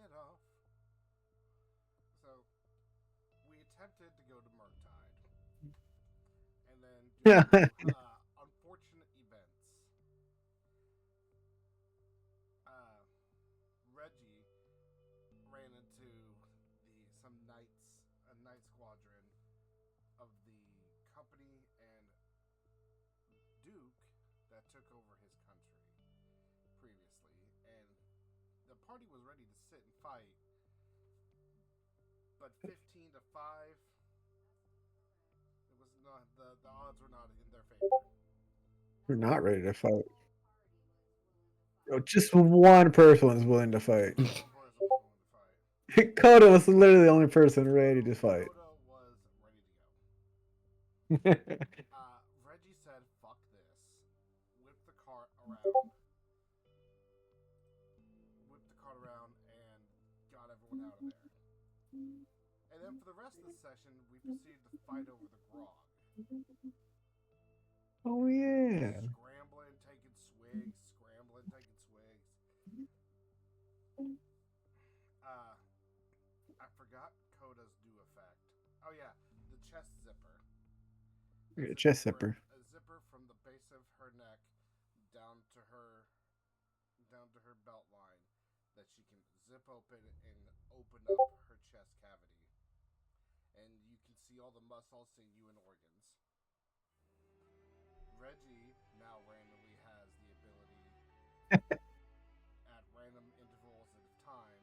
it off. So we attempted to go to Murktide, and then due Yeah. to unfortunate events, uh, Reggie ran into some knights, a knight squadron of the company and Duke that took over his country previously, and the party was ready to sit and fight, but 15-5, it was not the odds were not in their favor. We're not ready to fight. Oh, just one person was willing to fight. Just one person was willing to fight. Koda was literally the only person ready to fight. Koada was ready to go. Reggie said, "Fuck this," whipped the cart around, and got everyone out of there. And then for the rest of the session, we proceeded to fight over the grog. Oh yeah. Scrambling, taking swigs, scrambling, taking swigs. Uh, I forgot Koda's new effect. Oh yeah, the chest zipper. Chest zipper. A zipper from the base of her neck down to her belt line that she can zip open and open up her chest cavity, and you can see all the muscles, sinew, and organs. Reggie now randomly has the ability at random intervals of time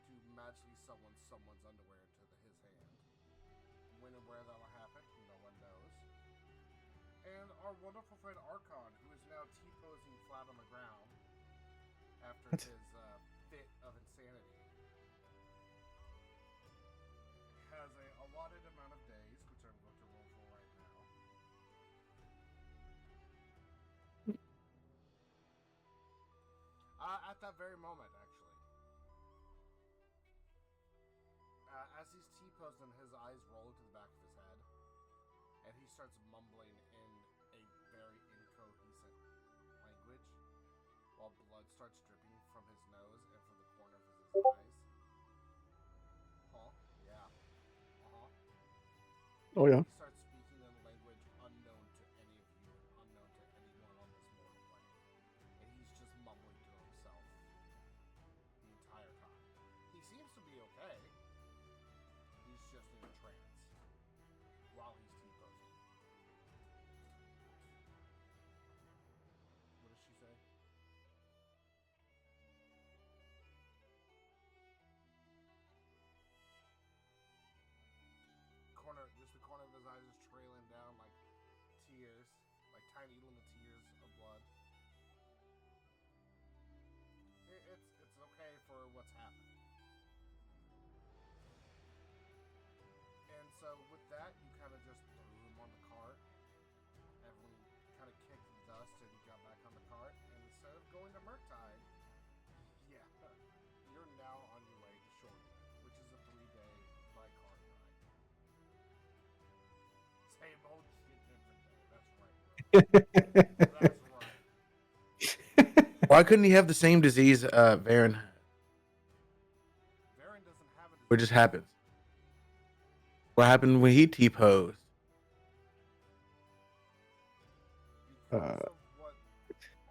to magically summon someone's underwear into his hand. When and where that'll happen, no one knows. And our wonderful friend Arkon, who is now T-posing flat on the ground after What? his fit of insanity, has a allotted amount of days, which I'm going to roll for right now. At that very moment, actually. As he's T-posing, his eyes roll to the back of his head, and he starts mumbling in a very incoherent language, while blood starts dripping from his nose and from the corner of his eyes. Huh? Yeah. Uh-huh. Oh yeah. He starts speaking in a language unknown to any of you and unknown to anyone on this mortal plane. And he's just mumbling to himself the entire time. He seems to be okay. He's just in a trance while he's T-posing. What does she say? Just the corner of his eyes is trailing down like tears, like tiny little tears of blood. It's okay for what's happening. And so with that, you kind of just threw him on the cart. Everyone kind of kicked the dust and got back on the cart. And instead of going to Murktide, yeah, you're now on your way to Shortland, which is a 3-day by cart ride. Same old shit, different day. That's right, bro. That's right. Why couldn't he have the same disease Vaeryn had? Vaeryn doesn't have a disease. What just happens? What happened when he T-posed? Because of what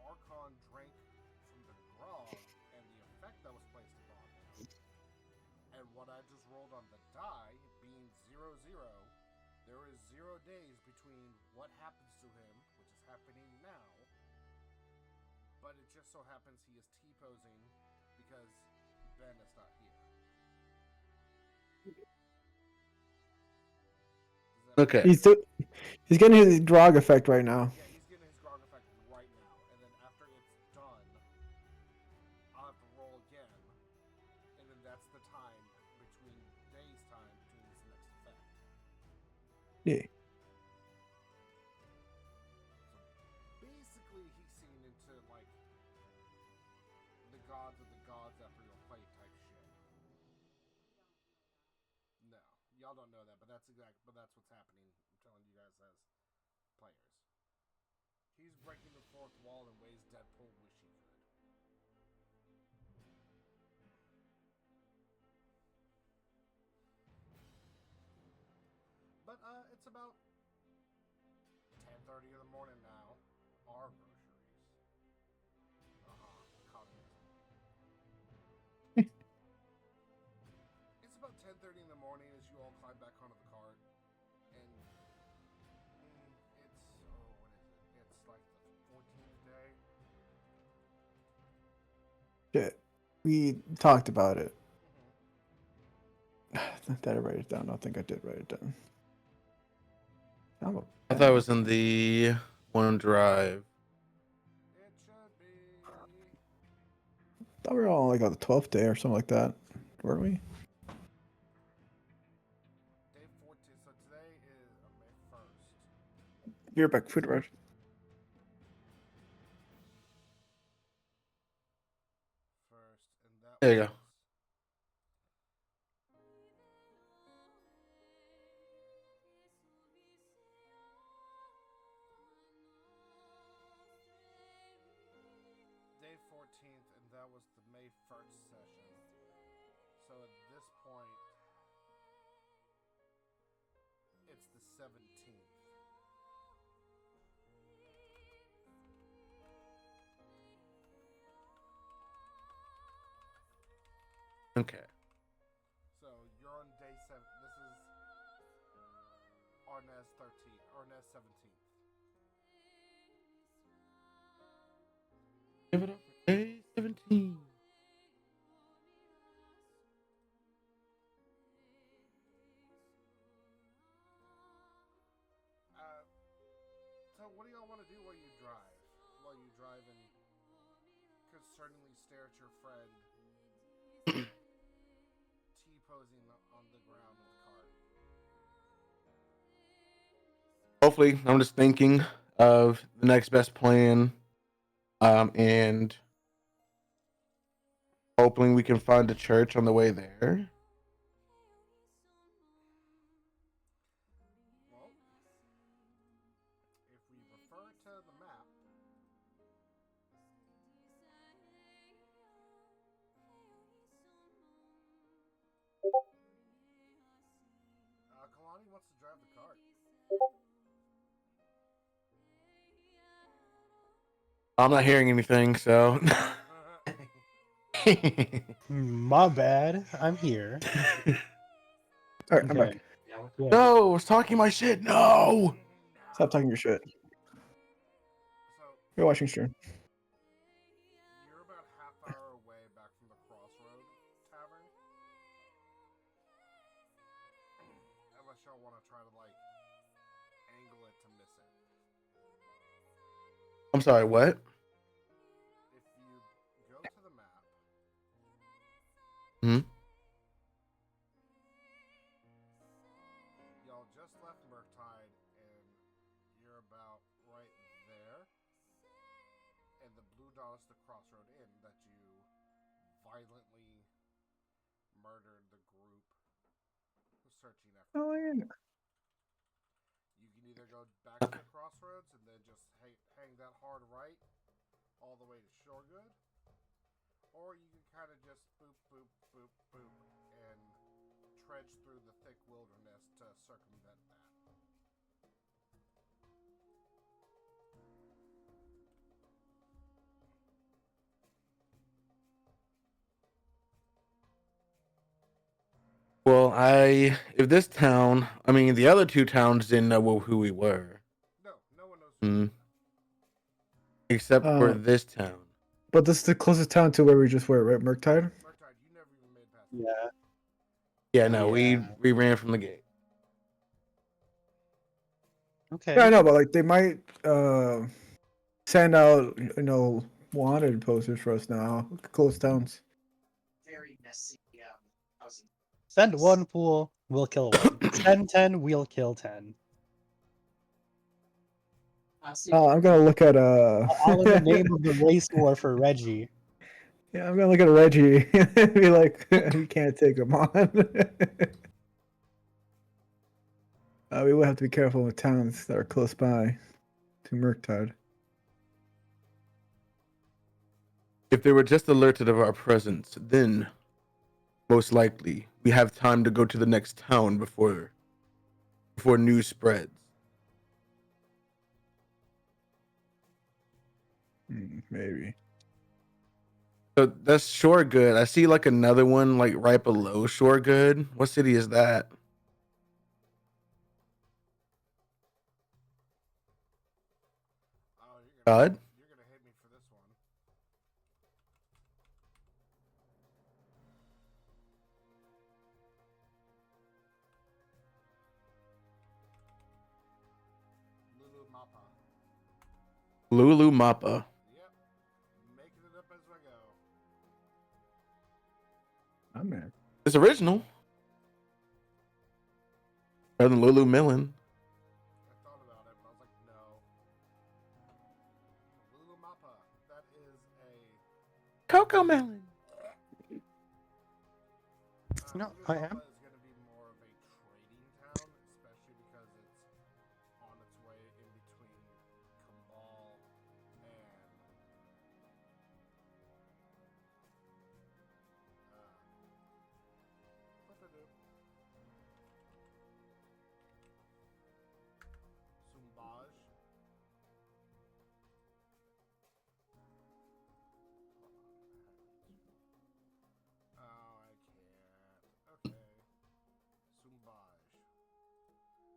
Arkon drank from the grog and the effect that was placed upon him, and what I just rolled on the die being 0-0, there is 0 days between what happens to him, which is happening now, but it just so happens he is T-posing because Ben is not here. Okay. He's getting his grog effect right now. Yeah, he's getting his grog effect right now, and then after it's done, I'll have to roll again, and then that's the time between days time between this next effect. Yeah. So basically, he's seen into like the gods of the gods after your play type shit. No, y'all don't know that, but that's what's happening. I'm telling you guys as players. He's breaking the fourth wall in ways Deadpool wish he could. it's about 10:30 in the morning now. Our groceries. Communism. It's about 10:30 in the morning as you all climb back onto the cart, and it's what is it? It's like the 14th day. Shit. We talked about it. Did I write it down? I don't think I did write it down. I thought it was in the OneDrive. It should be. I thought we were all like on the 12th day or something like that, weren't we? Day 14. So today is May 1st. You're back, food rush. And that There you go. Day 14th, and that was the May 1st session. So at this point, it's the 17th. Okay. So you're on day 7. This is Arnez 13th, Arnez 17th. Give it up for day 17. So what do y'all want to do while you drive? While you drive and concerningly stare at your friend T-posing on the ground in the cart. Hopefully, I'm just thinking of the next best plan, and hoping we can find a church on the way there. Well, if we refer to the map, Keilani wants to drive the cart. I'm not hearing anything, so. My bad. I'm here. All right, I'm back. Yeah. No, I was talking my shit. No. Stop talking your shit. So You're watching stream. you're about half hour away back from the Crossroad Tavern. Unless y'all want to try to like angle it to miss it. I'm sorry, what? If you go to the map, Hmm? y'all just left Murktide and you're about right there. And the Blue Dawn is the Crossroad Inn that you violently murdered the group searching after. Oh yeah. You can either go back to the Crossroads and then just hang that hard right all the way to Shoregood, or you can kind of just boop, boop, boop, boop, and trudge through the thick wilderness to circumvent that. Well, if this town, I mean, the other two towns didn't know who we were. No, no one knows who you are. Except for this town. But this is the closest town to where we just were, right? Murktide? Murktide, you never even made past. Yeah. Yeah, no, Yeah. we ran from the gate. Okay. Yeah, I know, but like they might send out, wanted posters for us now. Close towns. Very messy. Send one fool, we'll kill one. Send 10, we'll kill 10. Oh, I'm gonna look at All in the name of the race war for Reggie. Yeah, I'm gonna look at Reggie and be like, you can't take him on. We will have to be careful with towns that are close by to Murktide. If they were just alerted of our presence, then most likely we have time to go to the next town before before news spreads. Maybe. So that's Shore Good. I see like another one like right below Shore Good. What city is that? Oh, God? you're gonna hate me for this one. Lulu Mappa. Lulu Mappa. Yep. Making it up as I go. Oh man. It's original. Better than Lulu Millen. I thought about it, but I was like, no. Lulu Mappa. That is a. Coco Melon. No, Lulu I Mappa am. is going to be more of a trading town, especially because it's on its way in between Kambal and. What to do? Sumbaj. Oh, I can't. Okay. Sumbaj.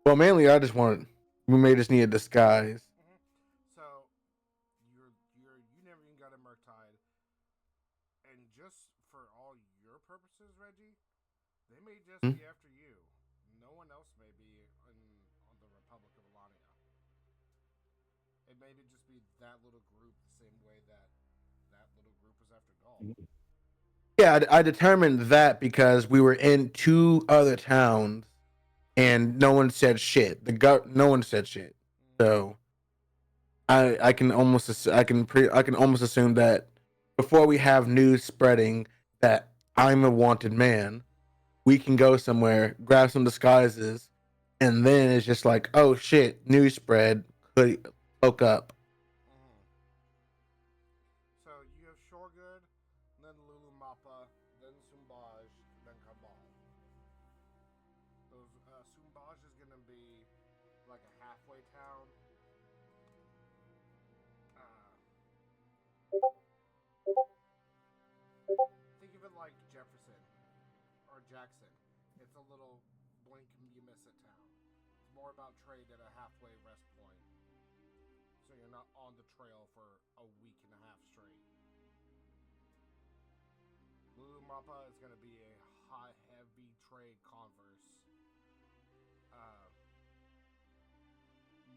Well, mainly I just wanted. We may just need a disguise. So, you never even got a Murktide, and just for all your purposes, Reggie, they may just be after you. No one else may be on the Republic of Alania. It may just be that little group, the same way that little group was after Gaul. Yeah, I determined that because we were in 2 other towns, and no one said shit. No one said shit. So I can almost assume that before we have news spreading that I'm a wanted man, we can go somewhere, grab some disguises, and then it's just like, oh shit, news spread, cloak up. So you have Shoregood, then Lulu Mappa, then Sumbaj, then Kabal. Those Sumbaj is gonna be like a halfway town. Think of it like Jefferson or Jackson. It's a little blink you miss it town. It's more about trade at a halfway rest point, so you're not on the trail for a week and a half straight. Lulu Mappa is going to be a high, heavy trade converse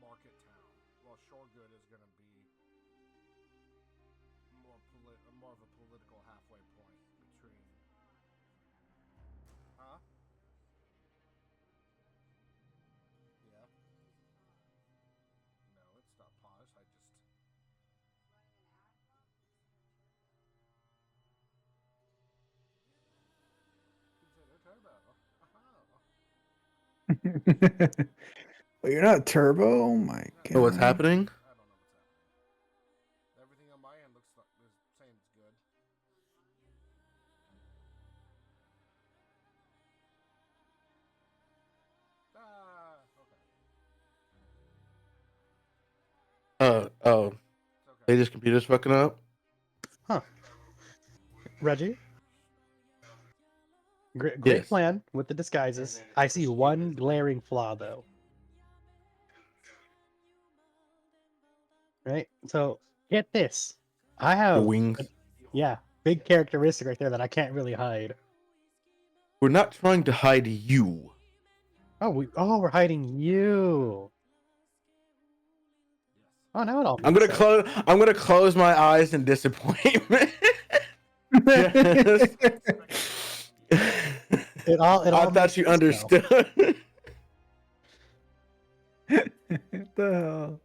market town, while Shoregood is going to be more of a political halfway point between. Huh? Yeah. No, it's not posh. I just. Consider turbo. But you're not turbo? Oh my god. Oh, what's happening? I don't know what's happening. Everything on my end looks like is saying it's good. Okay. Oh, It's okay. they just computers fucking up. Huh. Reggie? Great Yes. plan with the disguises. I see one glaring flaw, though. Right? So, get this. I The have, wings. yeah, big characteristic right there that I can't really hide. We're not trying to hide you. Oh, we're hiding you. Oh, now it all I'm makes gonna sense. I'm gonna close my eyes in disappointment. Yes. It all I thought makes you sense now. understood. What the hell?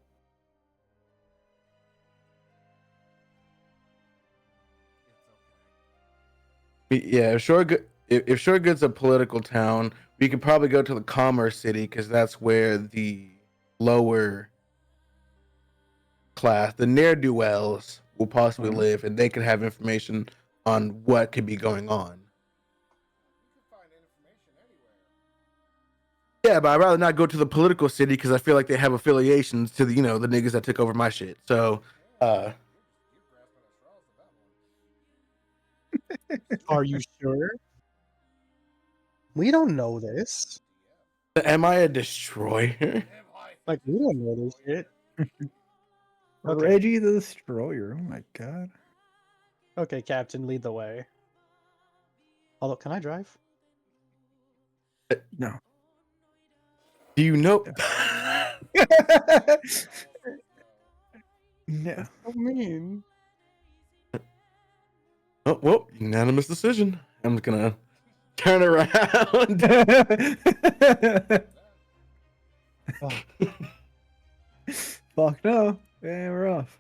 Yeah, if Shoregood's a political town, we could probably go to the commerce city because that's where the lower class, the ne'er-do-wells, will possibly live, and they could have information on what could be going on. You can find information anywhere. Yeah, but I'd rather not go to the political city because I feel like they have affiliations to the the niggas that took over my shit. So, You're grasping at straws with that one. Are you sure? We don't know this. am I a destroyer? Am I Like, we don't know this shit. Okay. Reggie the Destroyer. Oh my god. Okay, Captain, lead the way. Although, can I drive? No. Do you know? Yeah. So mean. Oh well, unanimous decision. I'm just gonna turn around. Fuck no. Yeah, we're off.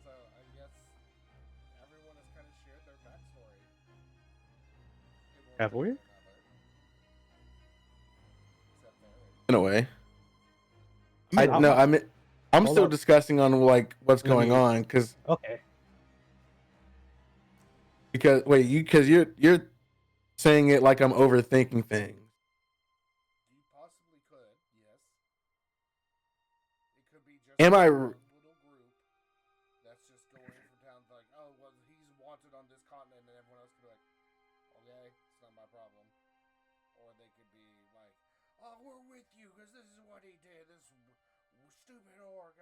So I guess everyone has kind of shared their backstory. in one Have way we? or another. Except Vaeryn. In a way, Yeah, no. I'm Hold still up. discussing on like what's Let going me- on because Okay. you're saying it like I'm overthinking things. You possibly could, yes. It could be just Am I a r- little group that's just going from town like, oh, well, he's wanted on this continent, and everyone else could be like, okay, it's not my problem. Or they could be like, oh, we're with you because this is what he did. This stupid orc.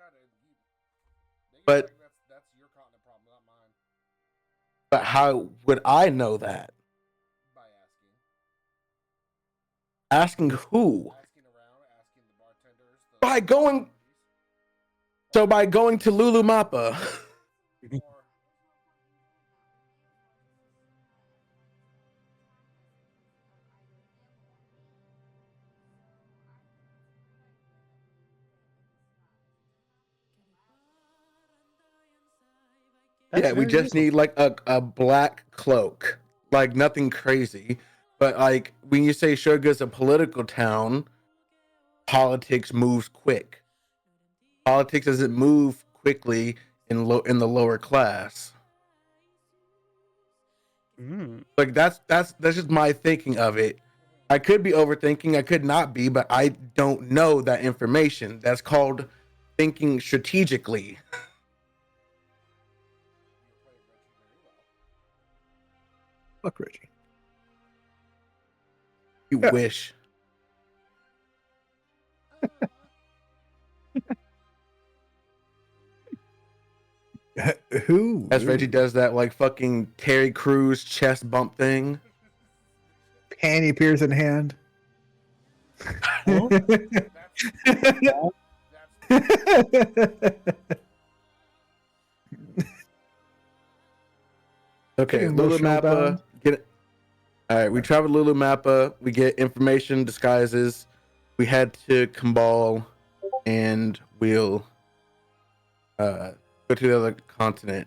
But- That's your continent problem, not mine. But how would I know that? By asking. Asking who? Asking around, asking the bartenders. By going- So by going to Lulu Mappa. Or, Yeah, we just need like a black cloak, like nothing crazy. But like when you say Sugar's a political town, politics moves quick. Politics doesn't move quickly in the lower class. Mm. Like that's just my thinking of it. I could be overthinking, I could not be, but I don't know that information. That's called thinking strategically. you played Reggie very well. Fuck Reggie. You Yeah. wish. Who? As Reggie does that like fucking Terry Crews chest bump thing. Panty piercing hand. Huh? That's Okay, Lulu Emotional Mappa. bound. Get it. All right, we travel to Lulu Mappa. We get information disguises. We head to Kambal, and we'll go to the other continent.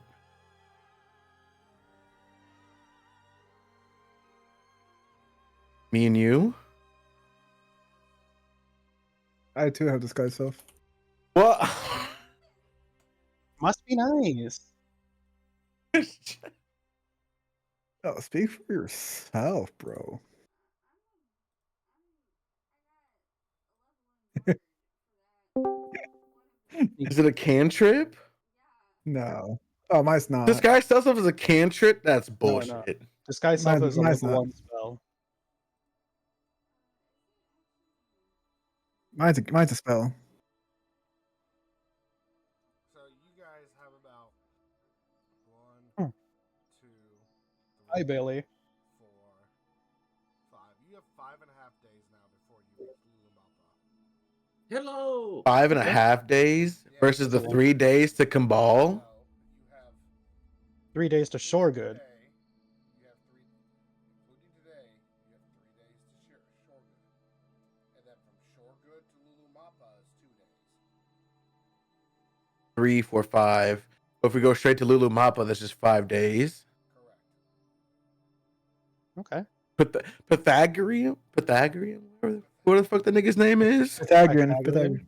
Me and you. I too have disguise self. What? Must be nice. Oh, speak for yourself, bro. Is it a cantrip? No. Oh, mine's not. This guy sells stuff as a cantrip? That's No, bullshit. no. Disguise self Mine- is a mine's level not. 1 spell. Mine's a spell. So you guys have about Hmm. 1, 2, 3, Hi, Bailey. 4, 5. You have 5.5 days now before you reach Lulumapa. Hello. 5.5 days versus the 3 days to Kambal. So you have 3 days to Shoregood. today. You have 3, including today. You have 3 days to Shoregood, and then from Shoregood to Lulumapa is 2 days. 3, 4, 5. But if we go straight to Lulu Mappa, that's just 5 days. Correct. Okay. Pythagorean? What the fuck the nigga's name is? Pythagorean. Pythagorean.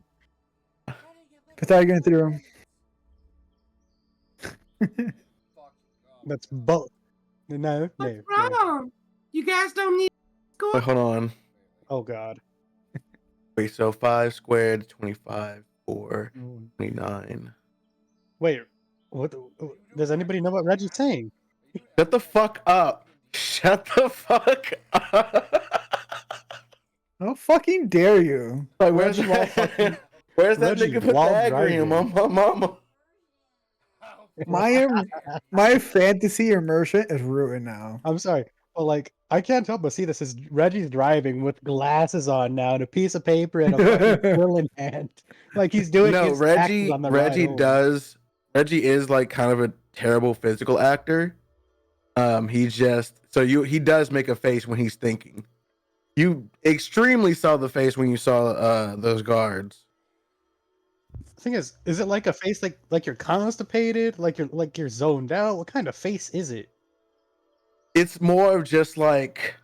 Pythagorean theorem. That's both. No. You guys don't need score. Wait, hold on. Oh God. Wait, so 5 squared, 25, 4, Mm. 29. Wait. What? Does anybody know what Reggie's saying? Shut the fuck up. Shut the fuck up. How fucking dare you? Like, where's Reggie, while that? fucking- Where's that Reggie, nigga while Pythagorean, driving. mama? My fantasy immersion is ruined now. I'm sorry, but like I can't help but see this as Reggie's driving with glasses on now and a piece of paper and a fucking quill in hand. Like he's doing No, his taxes Reggie. on the ride home. Reggie is like kind of a terrible physical actor. He does make a face when he's thinking. You extremely saw the face when you saw those guards. The thing is it like a face like you're constipated, like you're zoned out? What kind of face is it? It's more of just like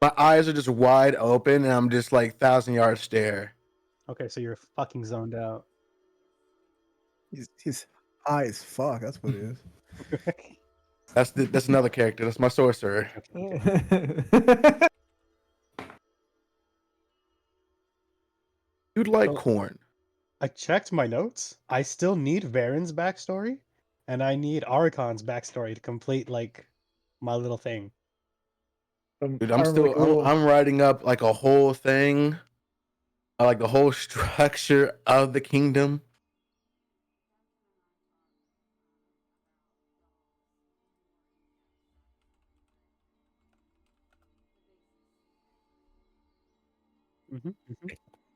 my eyes are just wide open and I'm just like 1,000-yard stare. Okay, so you're fucking zoned out. He's high as fuck. That's what it is. That's another character. That's my sorcerer. You'd like So- corn. I checked my notes. I still need Vaeryn's backstory, and I need Arkon's backstory to complete like my little thing. Dude, I'm writing up like a whole thing, like the whole structure of the kingdom.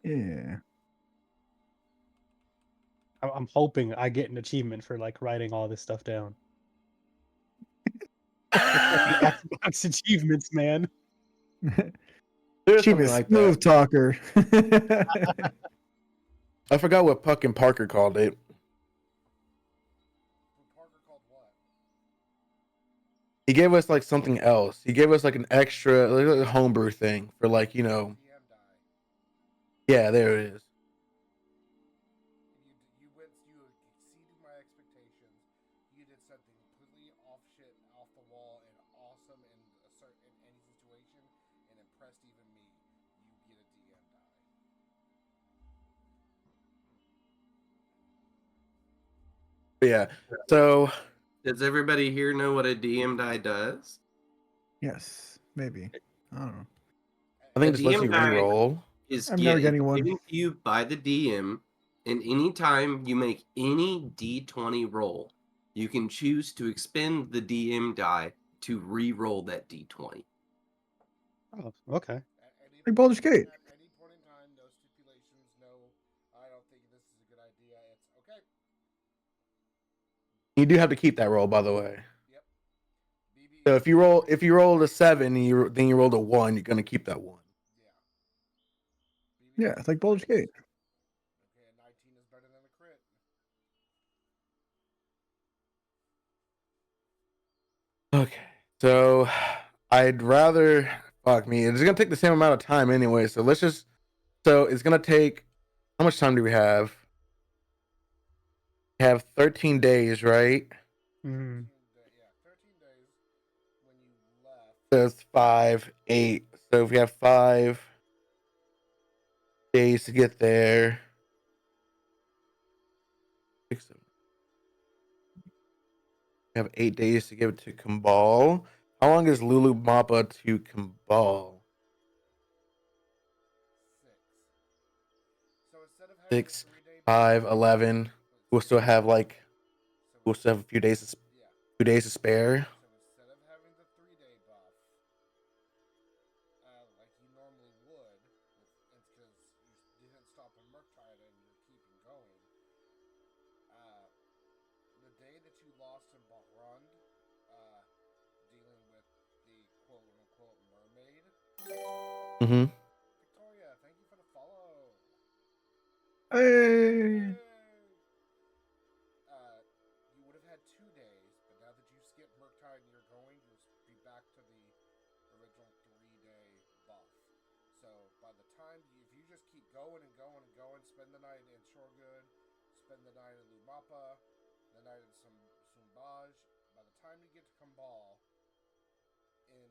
Yeah. I'm hoping I get an achievement for like writing all this stuff down. Xbox achievements, man. There's She something was like smooth that. talker. I forgot what Puck and Parker called it. Parker called what? He gave us like something else. He gave us like an extra like a homebrew thing for like, you know. DM die. Yeah, there it is. You exceeded my expectations. You did something completely off the wall, and awesome in any situation, and impressed even me. You get a DM die. But yeah. So Does everybody here know what a DM die does? Yes, maybe. I don't know. I think A this lets DM you die reroll. Is I'm never getting it's one. given to you by the DM, and anytime you make any D20 roll, you can choose to expend the DM die to re-roll that D20. Oh, okay. Like Baldur's Gate. At any point in time, no stipulations, no, I don't think this is a good idea. It's okay. You do have to keep that roll, by the way. Yep. BB, So if you roll a 7 and then you rolled a 1, you're gonna keep that 1. yeah. Yeah, it's like Baldur's Gate. Okay, a 19 is better than a crit. Okay. So I'd rather fuck me. It's gonna take the same amount of time anyway. So it's gonna take how much time do we have? We have 13 days, right? Mm. 13 days when you left. That's 5, 8. So if we have 5 days to get there. 6, 7. We have 8 days to give it to Kambal. How long is Lulu Mappa to Kambal? 6. So instead of having 6, 3-day 5, 11. We'll still have a few days to spare. So instead of having the 3-day buff, like you normally would, it's because you didn't stop a Murktide and you're keeping going. The day that you lost in Bahrund, dealing with the quote-unquote mermaid. Mm-hmm. Victoria, thank you for the follow. Hey. You would have had 2 days, but now that you skipped Murktide and you're going, you'll be back to the original 3-day buff. So by the time if you just keep going and going and going, spend the night in Shoregood, spend the night in Lumapa, the night in Sumbaj. time you get to Kambal in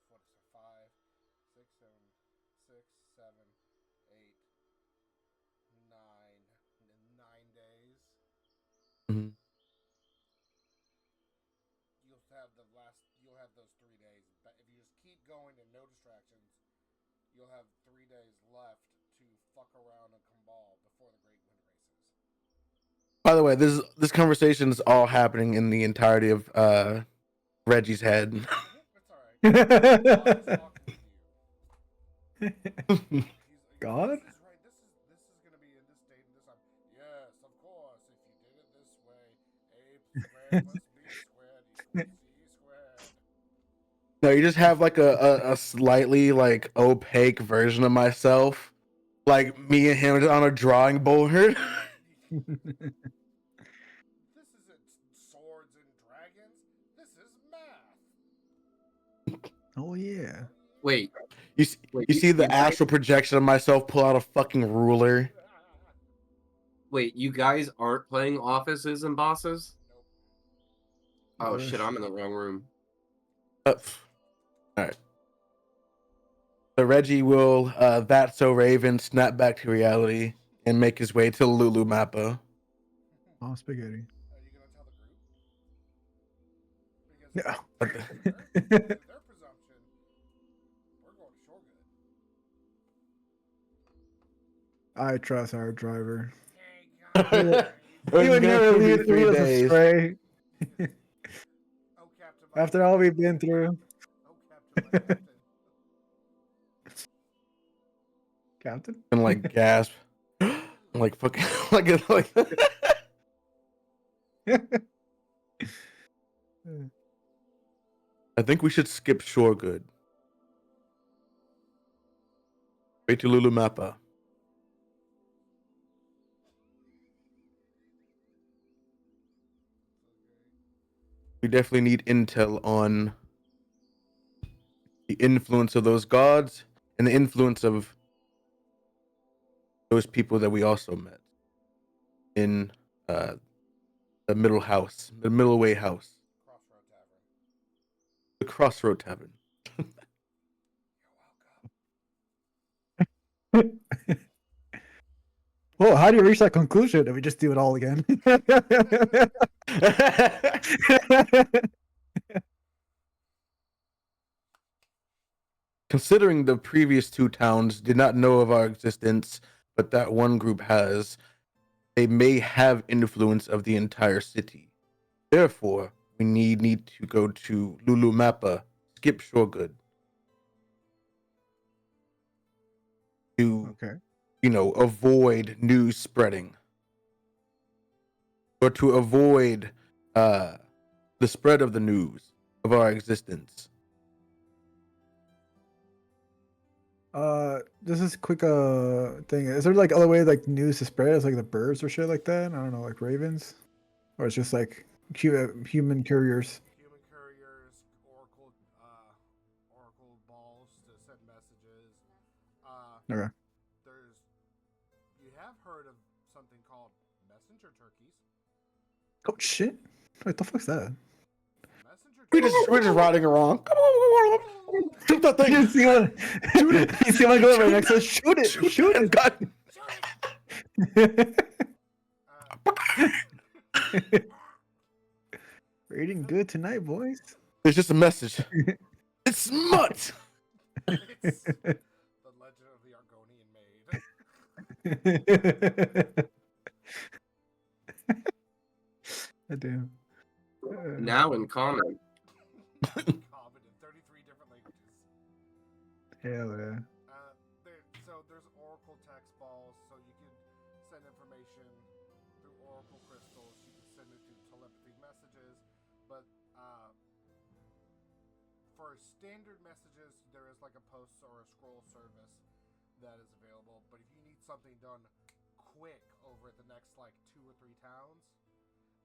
what is it, 5, 6, 7, 6, 7, 8, 9, in 9 days, Mhm. you'll have those 3 days. But if you just keep going and no distractions, you'll have 3 days left to fuck around in Kambal before the Great Wind Races. By the way, this conversation is all happening in the entirety of Reggie's head. It's alright. God is talking to you. God? This is right. This is gonna be in this date and this time. Yes, of course. If you did it this way, a squared plus b squared equals c squared. No, you just have like a slightly like opaque version of myself, like me and him on a drawing board. This isn't swords and dragons. This is math. Oh yeah. Wait, You Wait, you see the you guys- astral projection of myself pull out a fucking ruler. wait, you guys aren't playing Offices and Bosses? Nope. Oh Wish. shit, I'm in the wrong room. All right. So Reggie will That's So Raven snap back to reality and make his way to Lulu Mappa. Oh, spaghetti. Are you gonna tell the group? Yeah. Because their presumption, we're going to Shogun. I trust our driver. Hey, guys. He would never lead us astray. Oh, Captain. My After all we've been through. Oh, Captain. My Captain. Captain? And like gasp. Like fucking like I think we should skip Shoregood. Wait to Lulu Mappa. We definitely need intel on the influence of those gods and the influence of those people that we also met in the middle house, the middle way house, Crossroad Tavern. the Crossroad Tavern. You're welcome. Well, how do you reach that conclusion? Do we just do it all again? Considering the previous two towns did not know of our existence, but that one group has, they may have influence of the entire city. Therefore, we need to go to Lulu Mappa, skip Shoregood, to Okay. avoid news spreading, or to avoid the spread of the news of our existence. This is quick thing. Is there like other way like news to spread? It's like the birds or shit like that? I don't know, like ravens? Or it's just like human couriers. Human couriers, oracle balls to send messages. Okay. You have heard of something called messenger turkeys. Oh shit. What the fuck's that? Messenger We're just riding around. Come on, shoot that thing. You see one shoot it. You see one go right next to us. Shoot it. Shoot it. God. We're eating good tonight, boys. It's just a message. It's smut. It's the legend of the Argonian maid. I do. Now in common. Common in 33 different languages. Hell yeah. So there's oracle text balls, so you can send information through oracle crystals. You can send it through telepathy messages, but for standard messages, there is like a post or a scroll service that is available. But if you need something done quick over the next like 2 or 3 towns,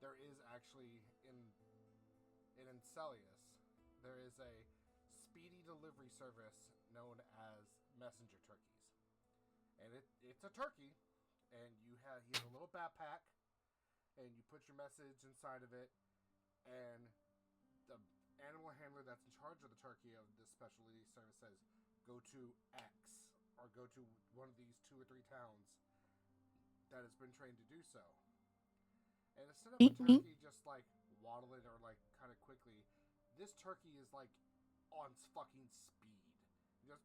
there is actually in Incellius, there is a speedy delivery service known as messenger turkeys, and it's a turkey, and he has a little backpack, and you put your message inside of it, and the animal handler that's in charge of the turkey of this specialty service says, go to X, or go to one of these 2 or 3 towns that has been trained to do so. And instead of a turkey just like waddling or like kind of quickly, this turkey is like on fucking speed. Just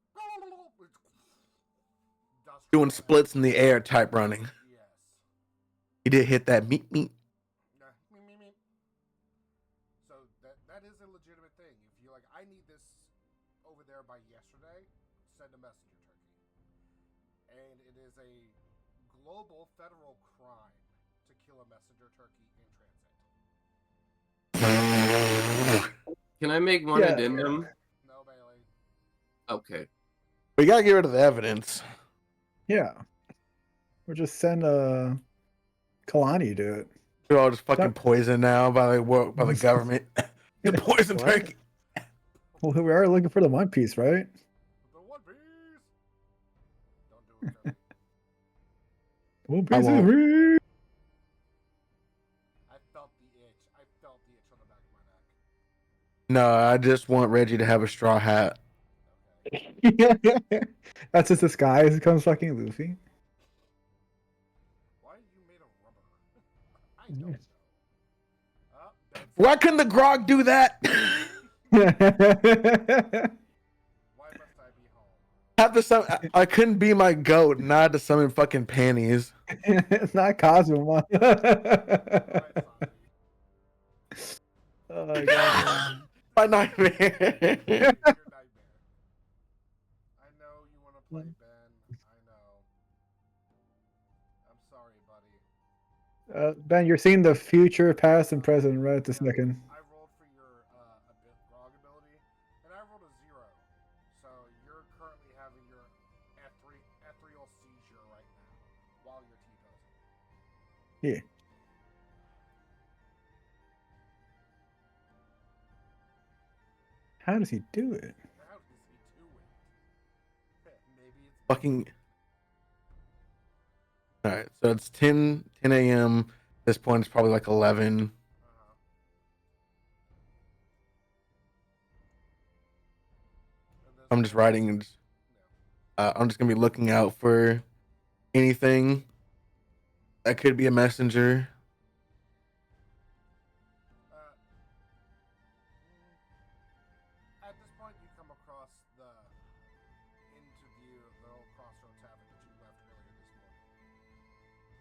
Doing splits in the air type running. Yes. He did hit that meat. So that is a legitimate thing. If you're like, I need this over there by yesterday, send a messenger turkey. And it is a global federal crime to kill a messenger turkey in transit. Can I make one Yeah. addendum? No, Bailey. Okay. We gotta get rid of the evidence. Yeah. Or just send Keilani to do it. We're all just fucking poisoned now by the government. The poison What? turkey. Well, we are looking for the One Piece, right? The One Piece! Don't do it, Cody. One I Piece is won't. real. I felt the itch. I felt the itch on the back of my neck. No, I just want Reggie to have a straw hat. Okay. That's his disguise. It comes fucking Luffy. Why are you made of rubber? I don't know. Why couldn't the grog do that? Why must I be home? Have to summon, I couldn't be my goat, and I had to summon fucking panties. It's not Cosmo. Why, Sasha? Oh my god. My nightmare. Your nightmare. I know you want to play, Ben. I know. I'm sorry, buddy. Ben, you're seeing the future, past, and present right at this second. I rolled for your grog ability, and I rolled a 0. So you're currently having your ethereal seizure right now while you're T-posing. Yeah. How does he do it? How does he do it? Maybe it's Fucking. All right, so it's 10 a.m. At this point, it's probably like 11. I'm just writing. And I'm just gonna be looking out for anything that could be a messenger. At this point, you come across the interview of the old Crossroad Tavern that you left earlier this morning.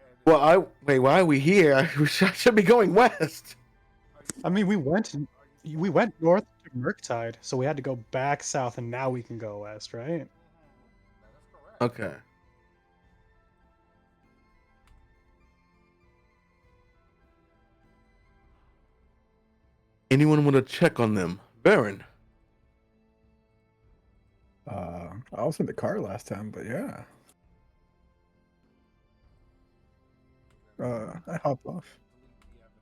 And Well, why are we here? I should be going west. I mean, we went north to Murktide, so we had to go back south, and now we can go west, right? That is correct. Okay. Anyone want to check on them? Vaeryn. I was in the car last time, but yeah. I hopped off. Delete the evidence.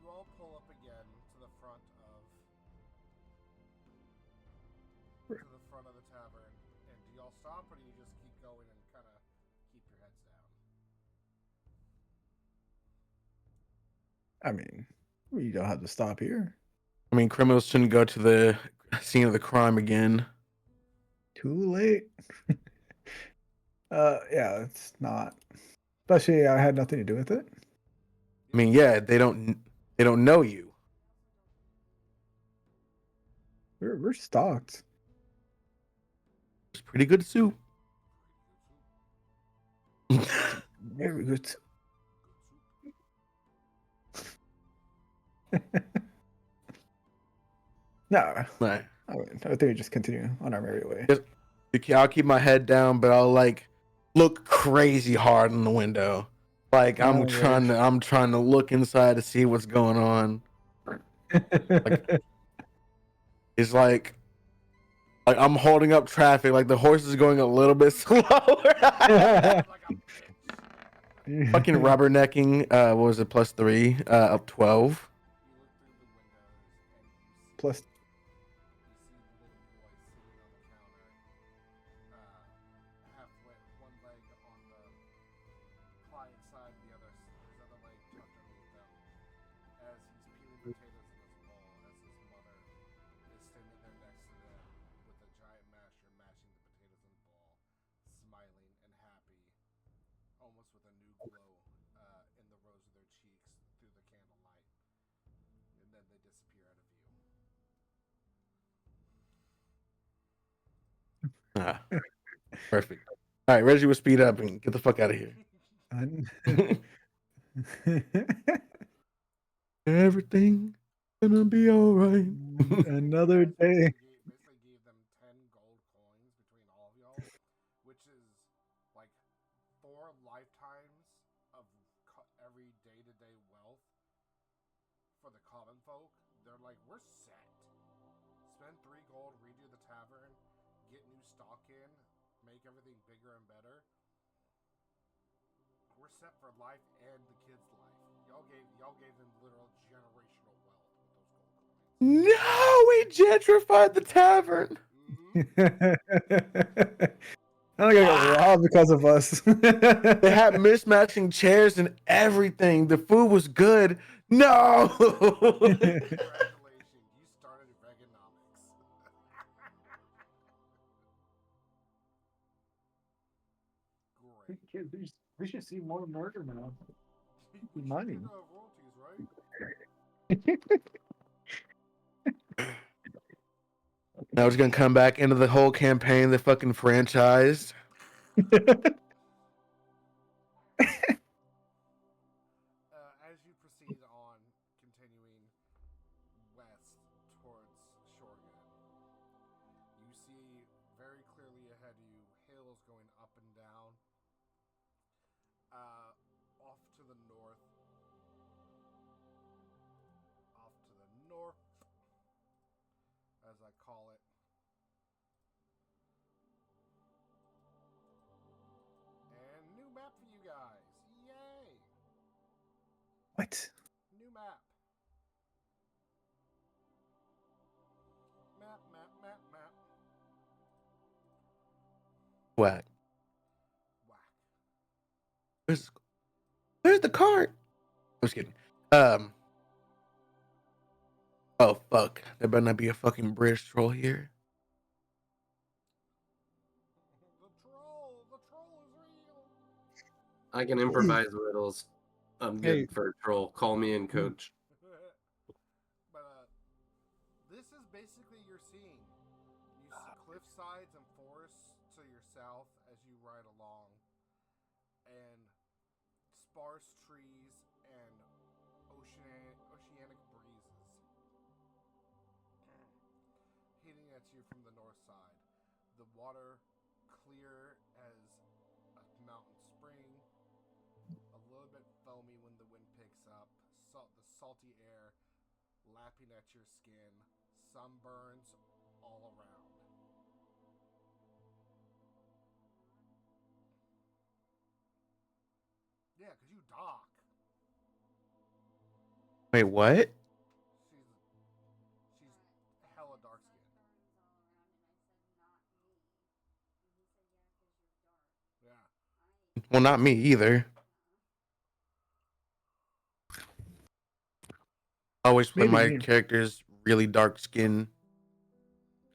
You all pull up again to the front of the tavern, and do y'all stop, or do you just keep going and kind of keep your heads down? I mean, we don't have to stop here. I mean, criminals shouldn't go to the scene of the crime again. Too late. Yeah, it's not. Especially I had nothing to do with it. I mean, yeah, they don't know you. We're stalked. It's pretty good soup. Very good. No, Right. I think we just continue on our merry way. I'll keep my head down, but I'll like look crazy hard in the window. Like I'm trying to look inside to see what's going on. It's like I'm holding up traffic, like the horse is going a little bit slower. Fucking rubbernecking, what was it, +3, up 12. You look through the windows and you see Plus, the little boy sitting on the side, his other leg tucked underneath them, as he's peeling potatoes in his bowl, as his mother is standing there next to them with a giant masher mashing the potatoes in the bowl, smiling and happy, almost with a new glow in the rose of their cheeks through the candlelight. And then they disappear out of view. Ah, perfect. All right, Reggie will speed up and get the fuck out of here. Everything gonna be all right. Another day. Basically gave them 10 gold coins between all of y'all, which is like 4 lifetimes of every day-to-day wealth for the common folk. They're like, we're set. Spend 3 gold, redo the tavern, get new stock in, make everything bigger and better. We're set for life and the kids' life. Y'all gave them literal generational wealth with those gold coins. No, we gentrified the tavern. I don't got robbed because of us. They had mismatching chairs and everything. The food was good. No. Congratulations, you started Reaganomics. Great. We should see more murder now. Money. Royalties, right? Now it's gonna come back into the whole campaign, the fucking franchise. As you proceed on, continuing west towards Shorgan, you see very clearly ahead of you hills going up and down. Off to the north, as I call it. And new map for you guys. Yay! What? New map. Map. Whack. Whack. Where's the cart? I'm just kidding. Oh fuck. There better not be a fucking British troll here. The troll is real. I can improvise riddles. I'm good Hey. for a troll. Call me in, coach. But this is basically your scene. You see cliff sides and forests to your south as you ride along, and sparse trees and oceanic breezes hitting at you from the north side. The water clear as a mountain spring, a little bit foamy when the wind picks up, the salty air lapping at your skin, sunburns all around. Yeah, because you dock. Wait, what? She's hella dark skinned. Yeah. Well, not me either. I always play Maybe my me. characters really dark skin.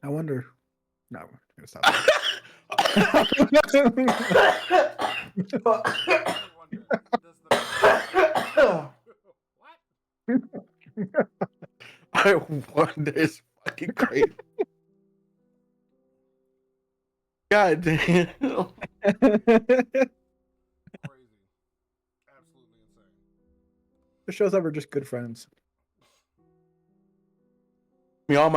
I wonder. No, I'm gonna stop. I wonder, does the what? I wonder. It's fucking crazy. God damn. Crazy. Absolutely insane. It shows that we're just good friends. I mean, all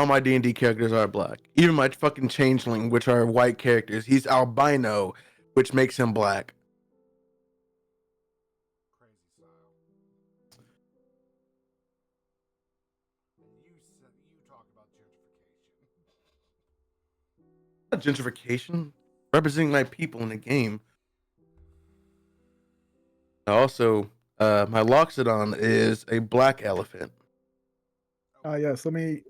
my D&D characters are black. Even my fucking changeling, which are white characters, he's albino, which makes him black. Crazy style. And you talk about gentrification. Not gentrification, representing my people in the game. Also, my Loxodon is a black elephant. Yes. Let me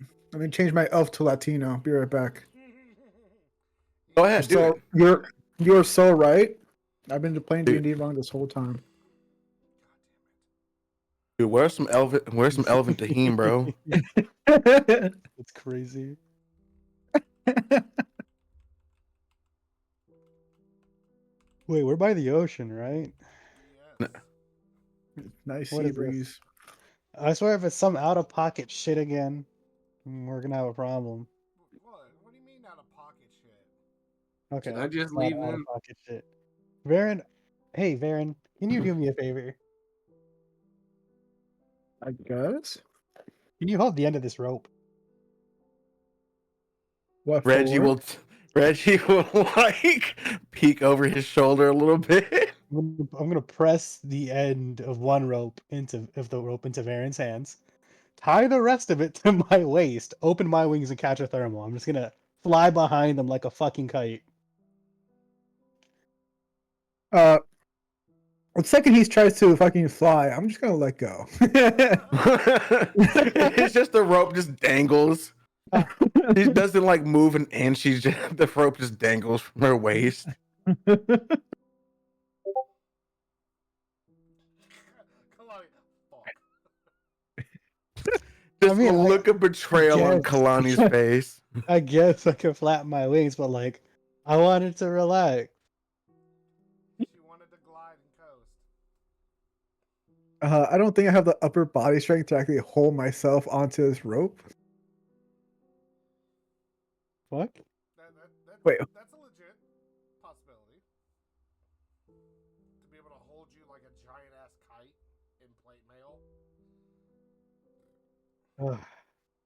change my elf to Latino. Be right back. Go ahead, do So it. you're so right. I've been playing Dude. D&D wrong this whole time. Dude, where's some elephant tahini, bro? It's crazy. Wait, we're by the ocean, right? Yes. Nice What sea is this? breeze. I swear if it's some out of pocket shit again, we're gonna have a problem. What do you mean out of pocket shit? Okay. Should I just it's not leave out of then? pocket shit. Vaeryn, hey Vaeryn, can you do me a favor? I guess. Can you hold the end of this rope? What Reggie for? will like peek over his shoulder a little bit. I'm gonna press the end of one rope into Vaeryn's hands, tie the rest of it to my waist, open my wings and catch a thermal. I'm just gonna fly behind them like a fucking kite. The second he tries to fucking fly, I'm just gonna let go. It's just the rope just dangles. She doesn't like move an inch. The rope just dangles from her waist. Keilani, fuck. Just mean, a look of betrayal on guess. Keilani's face. I guess I can flap my wings, but like, I wanted to relax. She wanted to glide and coast. I don't think I have the upper body strength to actually hold myself onto this rope. What? Wait. That's a legit possibility. To be able to hold you like a giant ass kite in plate mail.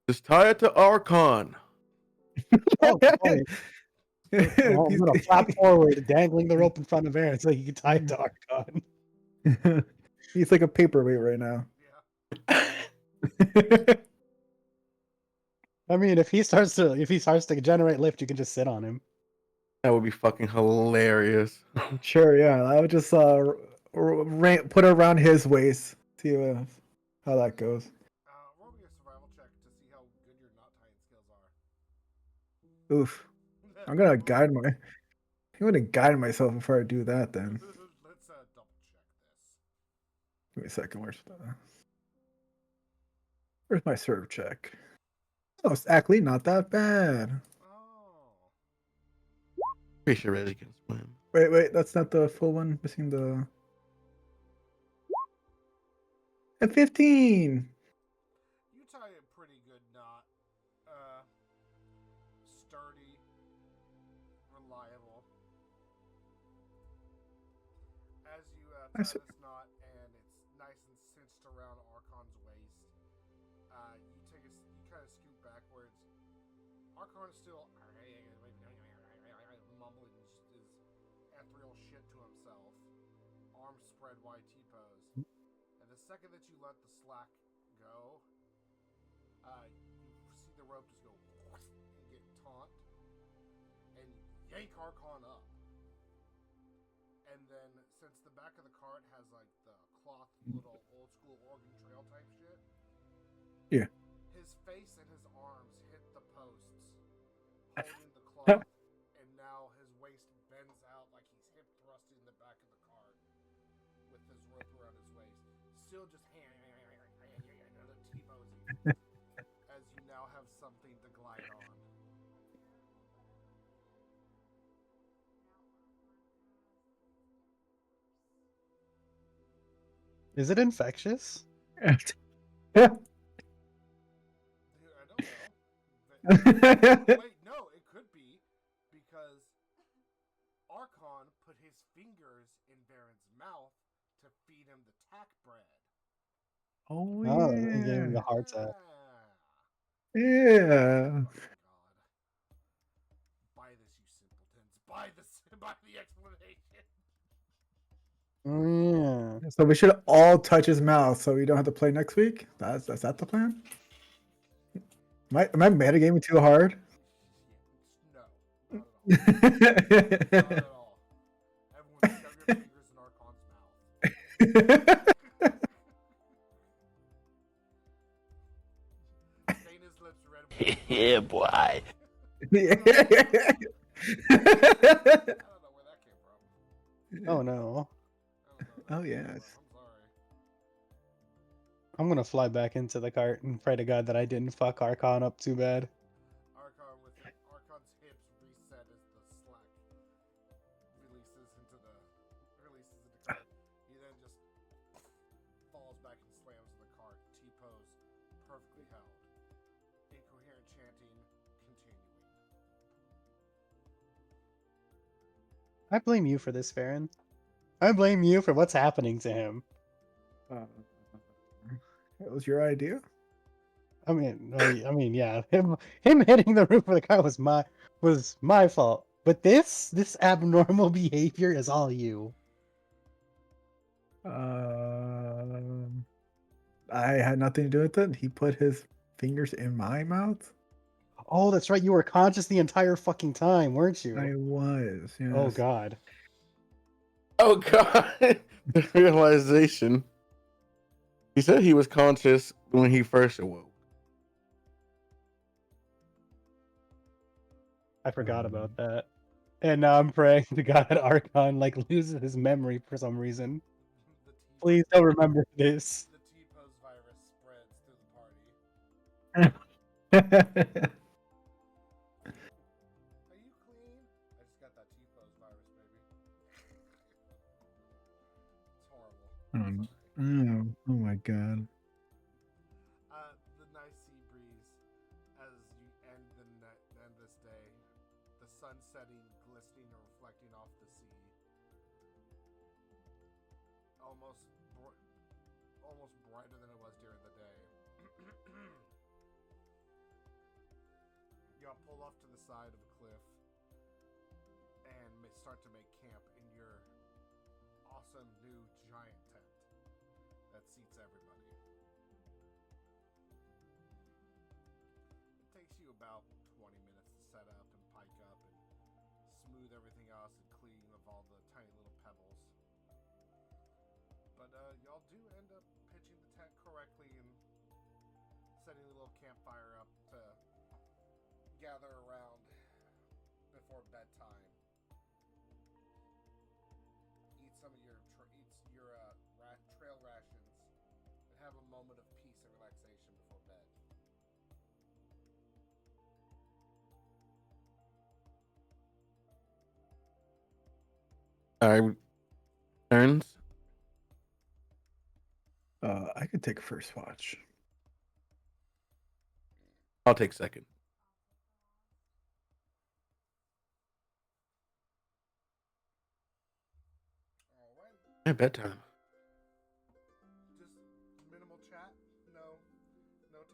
Just tie it to Arkon. Oh, fine. Well, I'm gonna flap forward, dangling the rope in front of Vaeryn so he can tie it to Arkon. He's like a paperweight right now. Yeah. I mean, if he starts to generate lift, you can just sit on him. That would be fucking hilarious. Sure, yeah. I would just put it around his waist. See how that goes. Roll me a survival check to see how good your knot tying skills Oof. I'm gonna guide myself before I do that. Then Let's double check this. give me a second. Where's my serve check? Oh, it's actually not that bad. Oh. Pretty sure Reggie can swim. Wait, that's not the full one. Missing the. At 15. You tie a pretty good knot. Sturdy, reliable. As you tie see. this knot and it's nice and cinched around Arkon's waist, you kind of scoot backwards. Arkon is still mumbling his ethereal shit to himself, arms spread YT pose. And the second that you let the slack go, you see the rope just go and get taut and yank Arkon up. And then, since the back of the cart has like the cloth little old school Oregon Trail type shit, Yeah. his face and his arms hit the posts, holding the cloth, and now his waist bends out like he's hip thrusting the back of the cart with his rope around his waist. Still just another T-posing as you now have something to glide on. Is it infectious? Dude, I don't know. Wait, no, it could be because Arkon put his fingers in Vaeryn's mouth to feed him the tack bread. Oh Oh, he gave him the heart attack. Yeah. Oh my god. Buy this, you simpletons. Buy the explanation. Oh, yeah. So we should all touch his mouth, so we don't have to play next week. That's that the plan? Am I metagaming too hard? No, not at all. Not at all. Everyone shove your fingers in Arkon's mouth. Stain his lips red with Yeah, boy. I don't know where that came from. Oh no. I don't know. Oh, yes. I'm sorry. I'm gonna fly back into the cart and pray to God that I didn't fuck Arkon up too bad. Arkon's hips reset as the slack releases into cart. He then just falls back and slams in the cart. T-pose, perfectly held. Incoherent chanting continuing. I blame you for this, Vaeryn. I blame you for what's happening to him. It was your idea. I mean, yeah, him hitting the roof of the car was my fault. But this abnormal behavior is all you. I had nothing to do with it. He put his fingers in my mouth. Oh, that's right. You were conscious the entire fucking time, weren't you? I was. Yes. Oh God. Oh God, the realization. He said he was conscious when he first awoke. I forgot about that. And now I'm praying to God that Arkon like loses his memory for some reason. The T- Please don't remember this. The T-pose virus spreads through the party. Are you clean? I just got that T-pose virus, baby. It's horrible. Oh my God. The nice sea breeze as you end this day. The sun setting, glistening and reflecting off the sea. Almost brighter than it was during the day. Y'all pull off to the side of a cliff and start to make camp in your awesome new giant tent that seats everybody. It takes you about 20 minutes to set up and pike up and smooth everything else and clean of all the tiny little pebbles. But y'all do end up pitching the tent correctly and setting a little campfire up to gather around before bedtime. Eat some of your trail rations and have a moment of peace and relaxation before bed. All right, turns. I could take first watch. I'll take second. Alright. Yeah, bedtime. Just minimal chat, no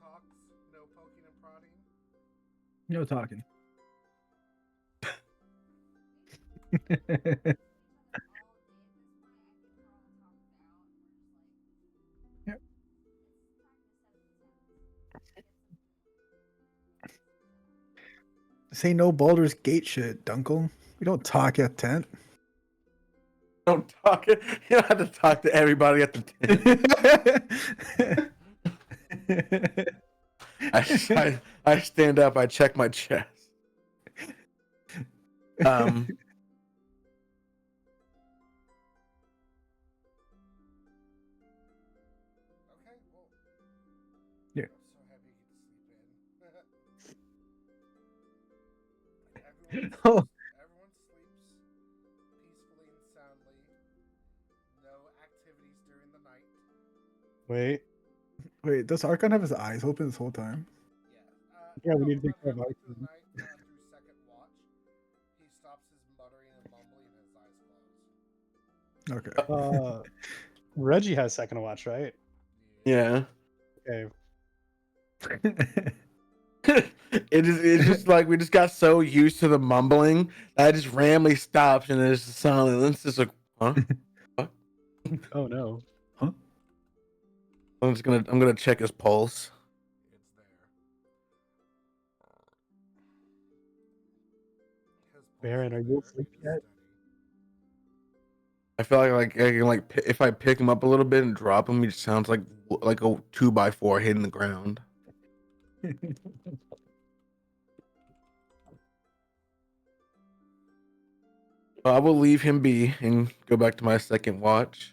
talks, no poking and prodding. No talking. Yep. Say no Baldur's Gate shit, Dunkle. We don't talk at tent. Don't talk. You don't have to talk to everybody at the tent. I stand up. I check my chest. Okay, well. Yeah. I'm so happy you get to sleep in. Oh. Everyone sleeps peacefully and soundly. No activities during the night. Wait. Wait, does Arkon have his eyes open this whole time? Yeah, we need to take about care of halfway through the Arkon. night, through second watch, he stops his muttering and mumbling and his eyes close. Okay. Reggie has second watch, right? Yeah. Okay. It's just like we just got so used to the mumbling that I just randomly stops and there's silence. It's just like, huh? Oh no. I'm gonna check his pulse. It's there. Vaeryn, are you asleep yet? I feel like I can if I pick him up a little bit and drop him, he just sounds like a 2x4 hitting the ground. I will leave him be and go back to my second watch.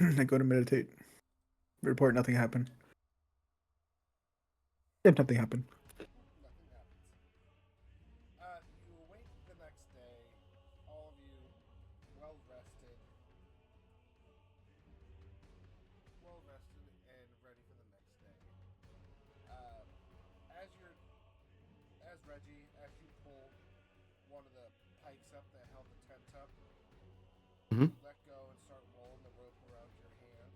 I go to meditate. Report nothing happened. If nothing happened. Nothing happens. You awake the next day, all of you well rested and ready for the next day. As Reggie, as you pull one of the pikes up that held the tent up, Mhm. you let go and start rolling the rope around your hand,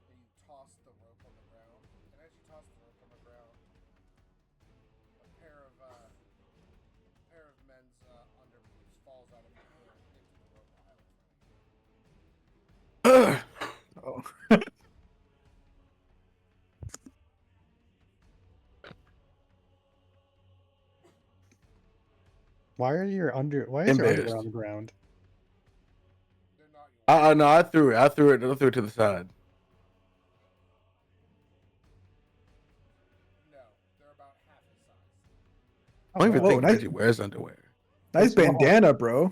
and you toss the rope on the ground. And as you toss the rope on the ground, a pair of men's underboots falls out of your hand into the rope pile in front of you. Oh. Why is your underwear Embarrassed. on the ground? They're not yours. No, I threw it. I threw it to the side. No, they're about half his size. I don't even Whoa, think nice. Reggie wears underwear. Nice What's wrong? bandana, bro.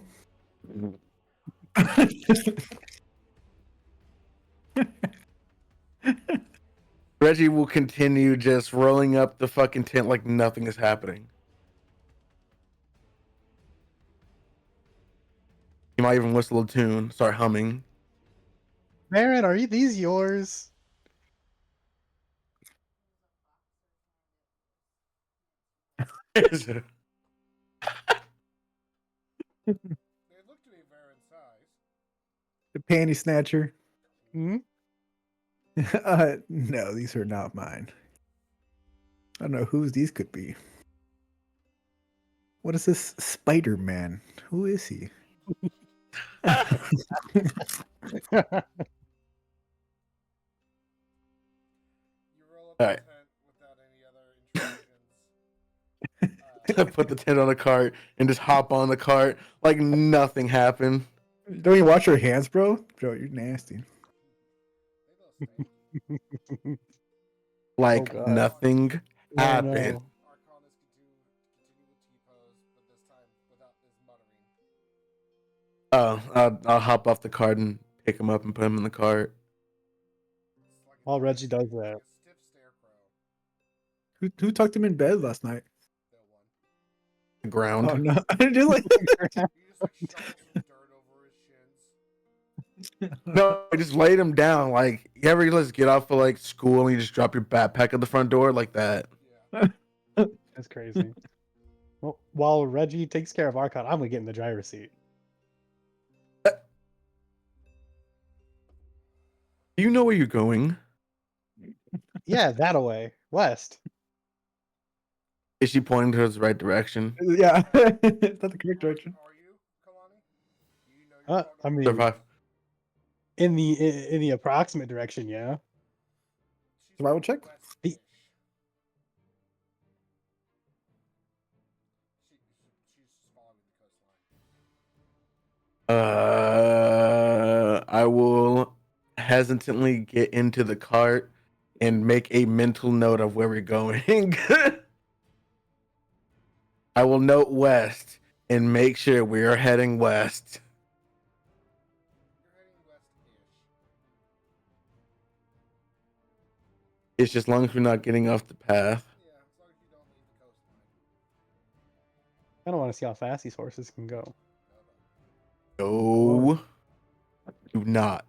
Reggie will continue just rolling up the fucking tent like nothing is happening. He might even whistle a tune, start humming. Vaeryn, are these yours? They look to be Vaeryn's size. The panty snatcher. Hmm? No, these are not mine. I don't know whose these could be. What is this Spider-Man? Who is he? You roll up the Alright. tent without any other instructions. Put the tent on a cart and just hop on the cart like nothing happened. Don't you wash your hands, bro? Bro, you're nasty. They little stanky. Like God. nothing Oh, happened. no. Arkon is continue the T-pose, but this time without his muttering. I'll hop off the cart and pick him up and put him in the cart. It's like While Reggie does like that. a stiff scarecrow. Who tucked him in bed last night? No one. The ground. Oh no! Just like You just like shovel some dirt over his shins. No, I just laid him down. Like, you ever just get off of like school and you just drop your backpack at the front door like that? Yeah. That's crazy. Well, while Reggie takes care of Arkon, I'm gonna get in the driver's seat. Do you know where you're going? Yeah, that away. West. Is she pointing towards the right direction? yeah, it's not the correct direction. Are you, Keilani? Do you know you're going I mean, Survive. in the approximate direction, yeah. She's Survival going check? west-ish. She's just following the coastline. I will hesitantly get into the cart and make a mental note of where we're going. I will note west and make sure we are heading west. You're heading west-ish. It's just as long as we're not getting off the path. Yeah, as long as you don't leave the coastline. I don't want to see how fast these horses can go. No, do not.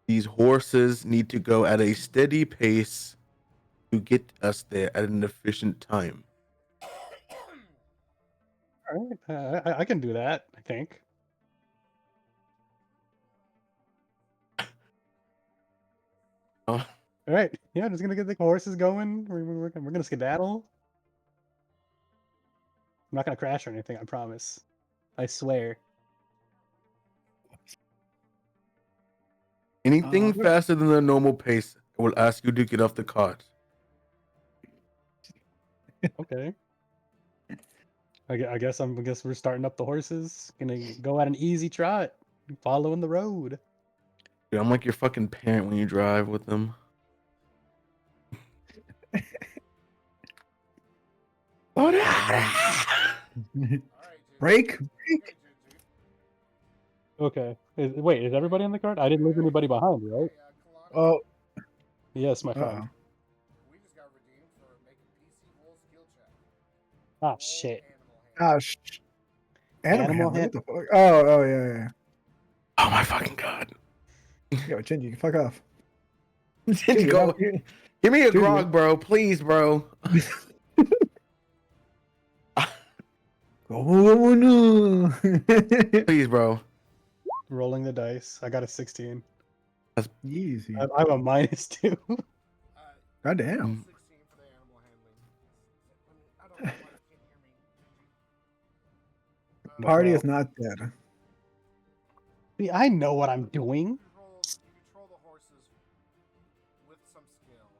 These horses need to go at a steady pace to get us there at an efficient time. All right, I can do that. I think. Oh, All right, yeah, I'm just gonna get the horses going. We're gonna skedaddle. I'm not gonna crash or anything. I promise. I swear. anything What- faster than the normal pace, I will ask you to get off the cart. Okay. I guess we're starting up the horses. Gonna go at an easy trot, following the road. Dude, I'm like your fucking parent when you drive with them. All right, Juju. Break. Okay, Juju. Okay. Wait, is everybody on the card? I didn't leave anybody behind, right? Keilani, Oh, Yes, my friend. uh-oh. we just got redeemed for making PC roll skill check. Ah, Roll shit. animal Ah, Animal Animal handling. hand- What the fuck? Oh, yeah. Oh my fucking god. Yo, Gingy, fuck off. Gingy, go. you- Give me a Gingy. grog, bro. Please, bro. Oh no! Please, bro. Rolling the dice. I got a 16. Easy. I'm a -2. God damn. 16 for the animal handling. I don't know why you can't hear me. Party is not dead. See, I know what I'm doing. You control the horses with some skill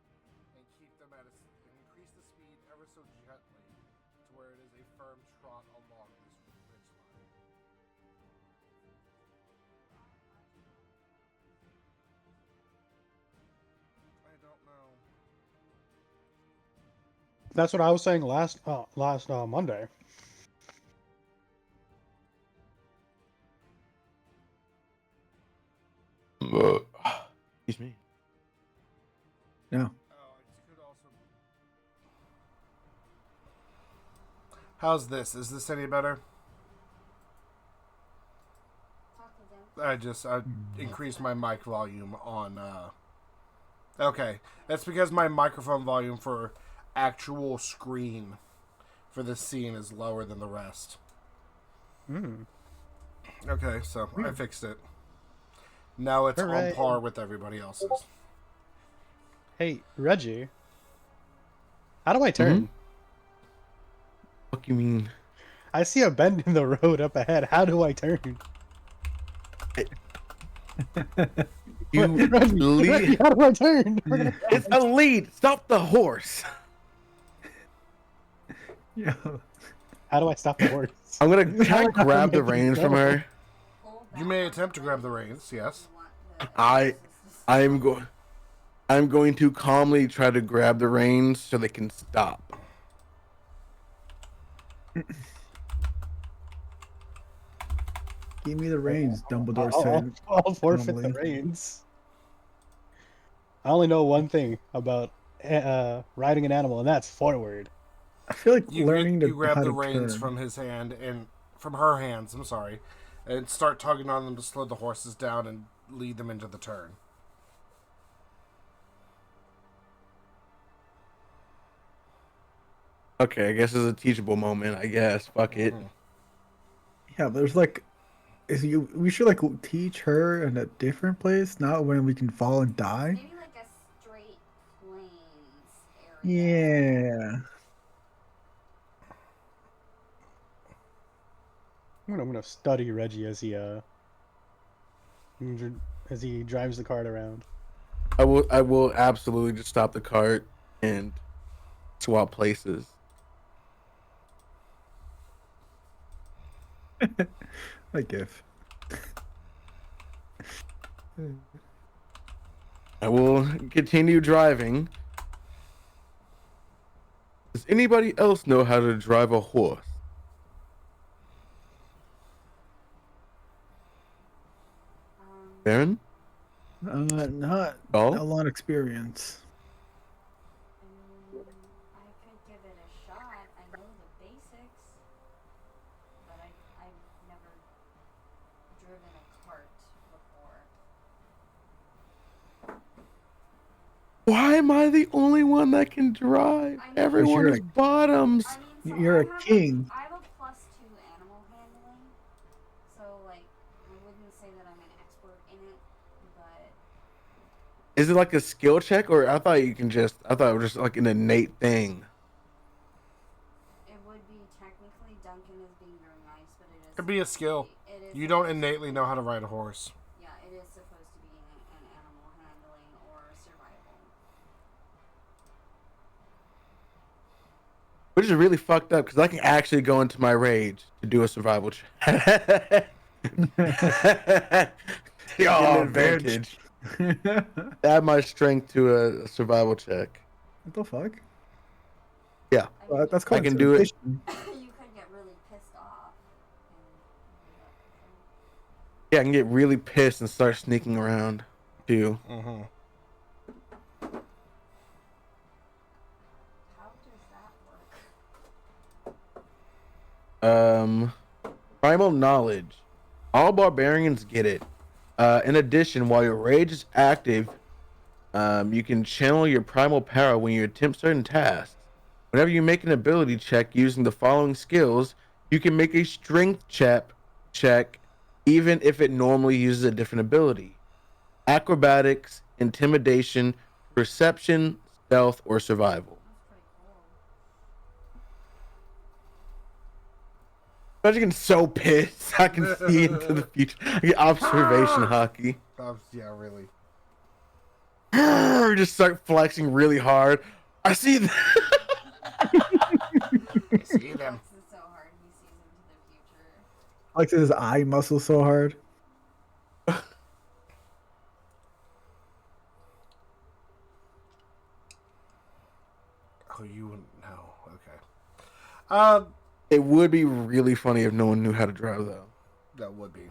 and keep them at and increase the speed ever so gently to where it is a firm trot along this ridge line. I don't know. That's what I was saying last Monday. Excuse me. No. Oh, it could also. How's this? Is this any better? I increased my mic volume on. Okay, that's because my microphone volume for actual screen for this scene is lower than the rest. Hmm. Okay, so I fixed it. Now it's Hooray. on par with everybody else's. Hey, Reggie. How do I turn? Fuck you mean? I see a bend in the road up ahead. How do I turn? You Reggie, lead. how do I turn? It's a lead. Stop the horse. Yo. How do I stop the horse? I'm gonna try to grab the reins from her. You may attempt to grab the reins, yes. I'm going to calmly try to grab the reins so they can stop. Give me the reins, Dumbledore said. I'll forfeit the calmly. reins. I only know one thing about riding an animal, and that's forward. I feel like You learning to grab how the to reins turn. from his hand and from her hands. I'm sorry, and start tugging on them to slow the horses down and lead them into the turn. Okay, I guess it's a teachable moment. I guess. Fuck it. Yeah, but there's like, we should like teach her in a different place, not when we can fall and die. Maybe like a straight plains area. Yeah. I'm gonna study Reggie as he drives the cart around. I will absolutely just stop the cart and swap places. Like GIF. I will continue driving. Does anybody else know how to drive a horse? Vaeryn? Not Oh? a lot of experience. I could give it a shot. I know the basics, but I've never driven a cart before. Why am I the only one that can drive? I mean, Everyone you're is bottoms. I mean, so You're I a have king. I have a +2 animal handling, so like I wouldn't say that I'm an expert in it, but Is it like a skill check, or I thought it was just like an innate thing. it would be technically. Duncan is being very nice, but it is. It'd be a supposed to skill. be- it is You don't supposed to innately be- know how to ride a horse. Yeah, it is supposed to be an animal handling or survival. Which is really fucked up because I can actually go into my rage to do a survival check. Oh, advantage. Add my strength to a survival check. What the fuck? Yeah. I mean, That's called I can do it. intimidation. you could get really pissed off. Yeah, I can get really pissed and start sneaking around too. Mm-hmm. How does that work? Primal knowledge. All barbarians get it. In addition, while your rage is active, you can channel your primal power when you attempt certain tasks. Whenever you make an ability check using the following skills, you can make a strength check, even if it normally uses a different ability. Acrobatics, intimidation, perception, stealth, or survival. That's pretty cool. I'm getting so pissed. I can see into the future. I get observation hockey. Yeah, really. Just start flexing really hard. I see that. See them. Flexes so hard he sees into the future. Like his eye muscle so hard. Oh, you wouldn't know. Okay. It would be really funny if no one knew how to drive, though. That would be.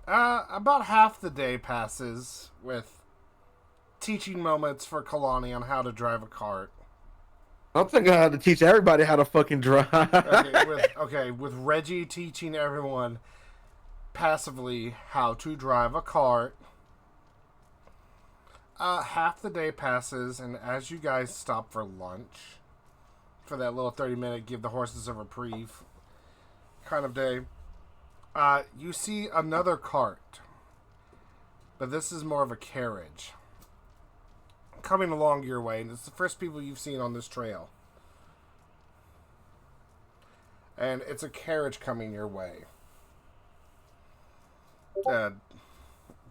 About half the day passes with teaching moments for Keilani on how to drive a cart. I don't think I had to teach everybody how to fucking drive. With Reggie teaching everyone passively how to drive a cart. Half the day passes, and as you guys stop for lunch, for that little 30-minute give the horses a reprieve kind of day, you see another cart, but this is more of a carriage coming along your way, and it's the first people you've seen on this trail. And it's a carriage coming your way.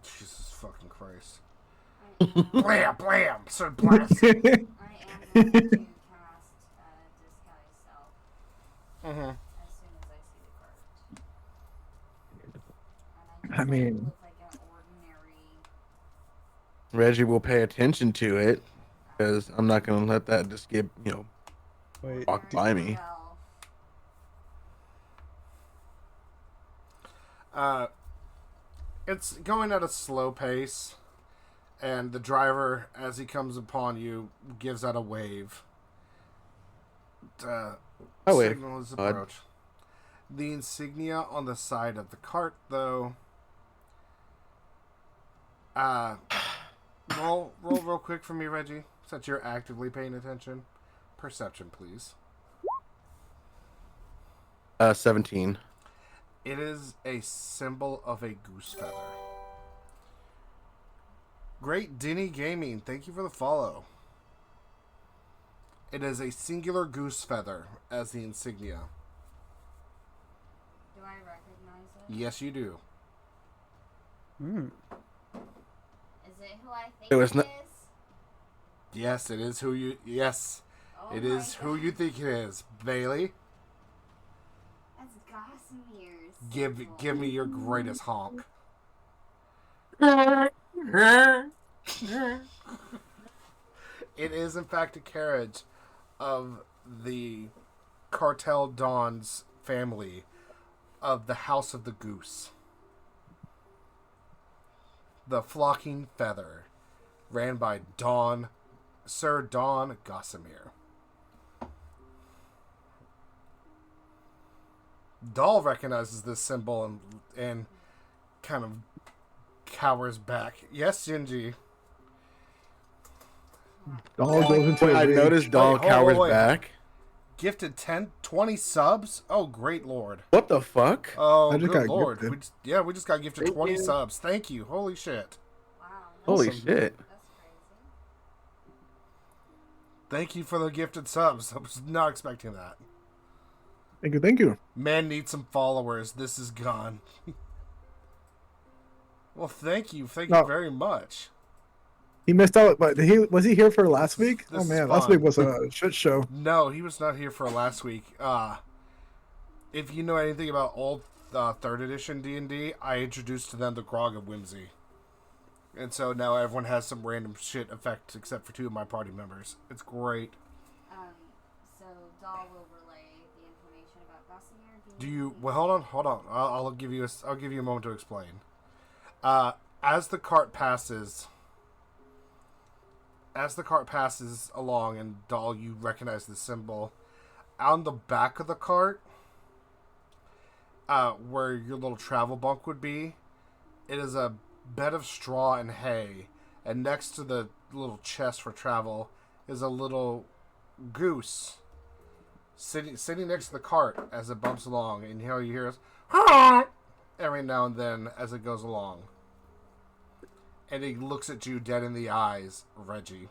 Jesus fucking Christ. Blam, blam, so blast. I am going to cast disguise self Mm-hmm. as soon as I see the cart. And I mean- look like an ordinary. Reggie will pay attention to it because I'm not going to let that just get, Wait, walk by me. Elf. It's going at a slow pace, and the driver, as he comes upon you, gives out a wave. wave. Signal his Odd. approach. The insignia on the side of the cart, though. Roll real quick for me, Reggie, since you're actively paying attention. Perception, please. 17. It is a symbol of a goose feather. Great Denny Gaming, thank you for the follow. It is a singular goose feather as the insignia. Do I recognize it? Yes, you do. Hmm. Is it who I think It was it not- is? Yes, it is who you. Yes, Oh it my is who God. you think it is, Bailey. That's Gossamer's Give symbol. me your greatest honk. It is in fact a carriage of the Cartel Dawn's family of the House of the Goose. The Flocking Feather, ran by Sir Don Gossamer. Dahl recognizes this symbol and kind of cowers back. Yes, Shinji. All goes into I a rage. noticed Dahl Wait, hold on, cowers wait. back. Gifted 20 subs? Oh, great lord. What the fuck? Oh, I just good got lord. gifted. We just got gifted Thank 20 you. subs. Thank you. Holy shit. Wow. Holy Awesome. shit. That's crazy. Thank you for the gifted subs. I was not expecting that. Thank you, thank you. Man needs some followers. This is gone. Well, thank you. Thank you No. very much. He missed out, but was he here for last This is- week? this Oh is man, last fun. week was a shit show. No, he was not here for last week. If you know anything about old 3rd edition D&D, I introduced to them the Grog of Whimsy. And so now everyone has some random shit effects except for 2 of my party members. It's great. So Dahl will relay the information question about Gossamer being. Do you? Well, hold on. I'll give you a moment to explain. As the cart passes along, and Doll, you recognize the symbol on the back of the cart, where your little travel bunk would be. It is a bed of straw and hay, and next to the little chest for travel is a little goose sitting next to the cart as it bumps along, and you hear us every now and then as it goes along. And he looks at you dead in the eyes, Reggie,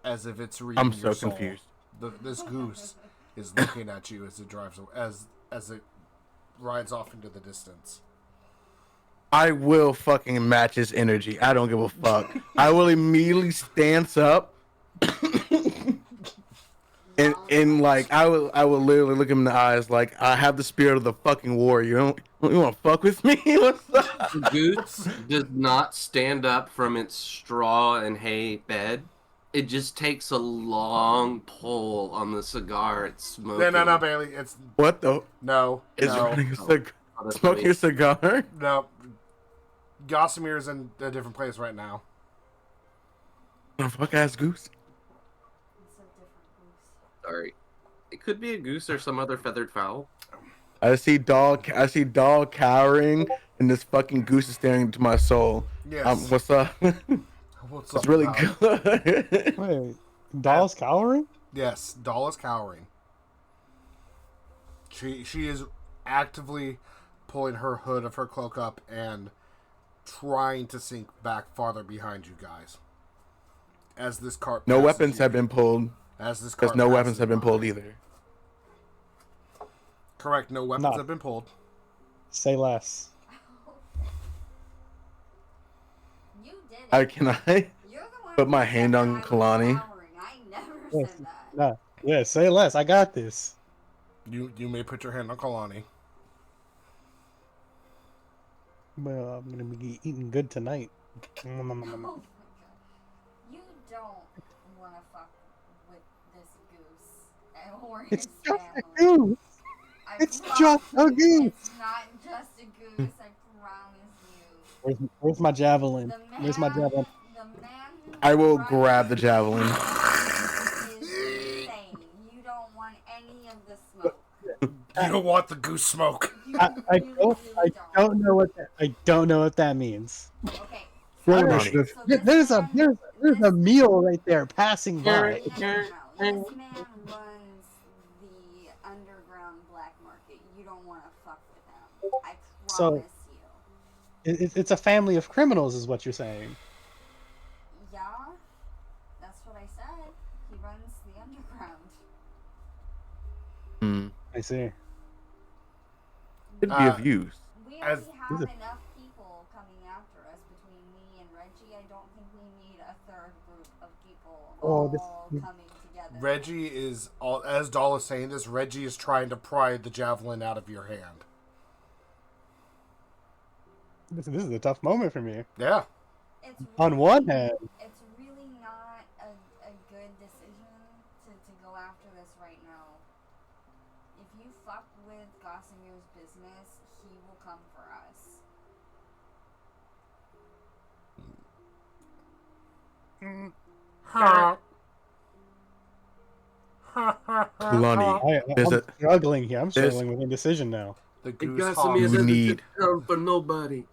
as if it's reading I'm your so soul. confused. This goose is looking at you as it drives as it rides off into the distance. I will fucking match his energy. I don't give a fuck. I will immediately stance up. And like I will literally look him in the eyes like I have the spirit of the fucking warrior. You want to fuck with me? What's up? The goose does not stand up from its straw and hay bed. It just takes a long pull on the cigar it's smoking. No, Bailey. It's What the? no. Smoking a cigar? No. Gossamer's in a different place right now. Oh, fuck ass goose. It's a different goose. Sorry. It could be a goose or some other feathered fowl. I see doll cowering, and this fucking goose is staring into my soul. Yes. What's up? What's It's up, really pal? good. Wait, Doll's cowering? Yes, Doll is cowering. She is actively pulling her hood of her cloak up and trying to sink back farther behind you guys. As this cart No passes weapons you. have been pulled. As this Because cart no passes weapons have been by. pulled either. Correct, no weapons Not. have been pulled. Say less. You did it. Can I? You're the one put who my said hand that on I was Keilani? cowering. I never Yes. said that. No. Yeah, say less. I got this. You may put your hand on Keilani. Well, I'm gonna be eating good tonight. Oh my god. You don't want to fuck with this goose or his It's just family. a goose. I It's promise just a you, goose. It's not just a goose, I promise you. Where's my javelin? The man, Where's my javelin? the man who I will runs grab the javelin. is insane. You don't want any of the smoke. You don't want the goose smoke. You I really, don't. really I don't know what that. I don't know what that means. Okay. Roll Alright. initiative. So this There's a man- there's a meal right there passing No, by. this man runs the underground black market. You don't want to fuck with him. I So- promise you. It's a family of criminals, is what you're saying. Yeah, that's what I said. He runs the underground. Hmm. I see. It'd be of use. We As- already have enough people coming after us between me and Reggie. I don't think we need a third group of people Oh, this- all coming together. Reggie is, as Doll is saying this, Reggie is trying to pry the javelin out of your hand. This is a tough moment for me. Yeah. It's On really- one hand, it's really not a good decision to go after this right now. If you fuck with Gossimer's business, he will come for us. Keilani, there's I'm a struggling here. I'm there's- struggling with indecision now. The It goose got honks. me as You a need- town for nobody.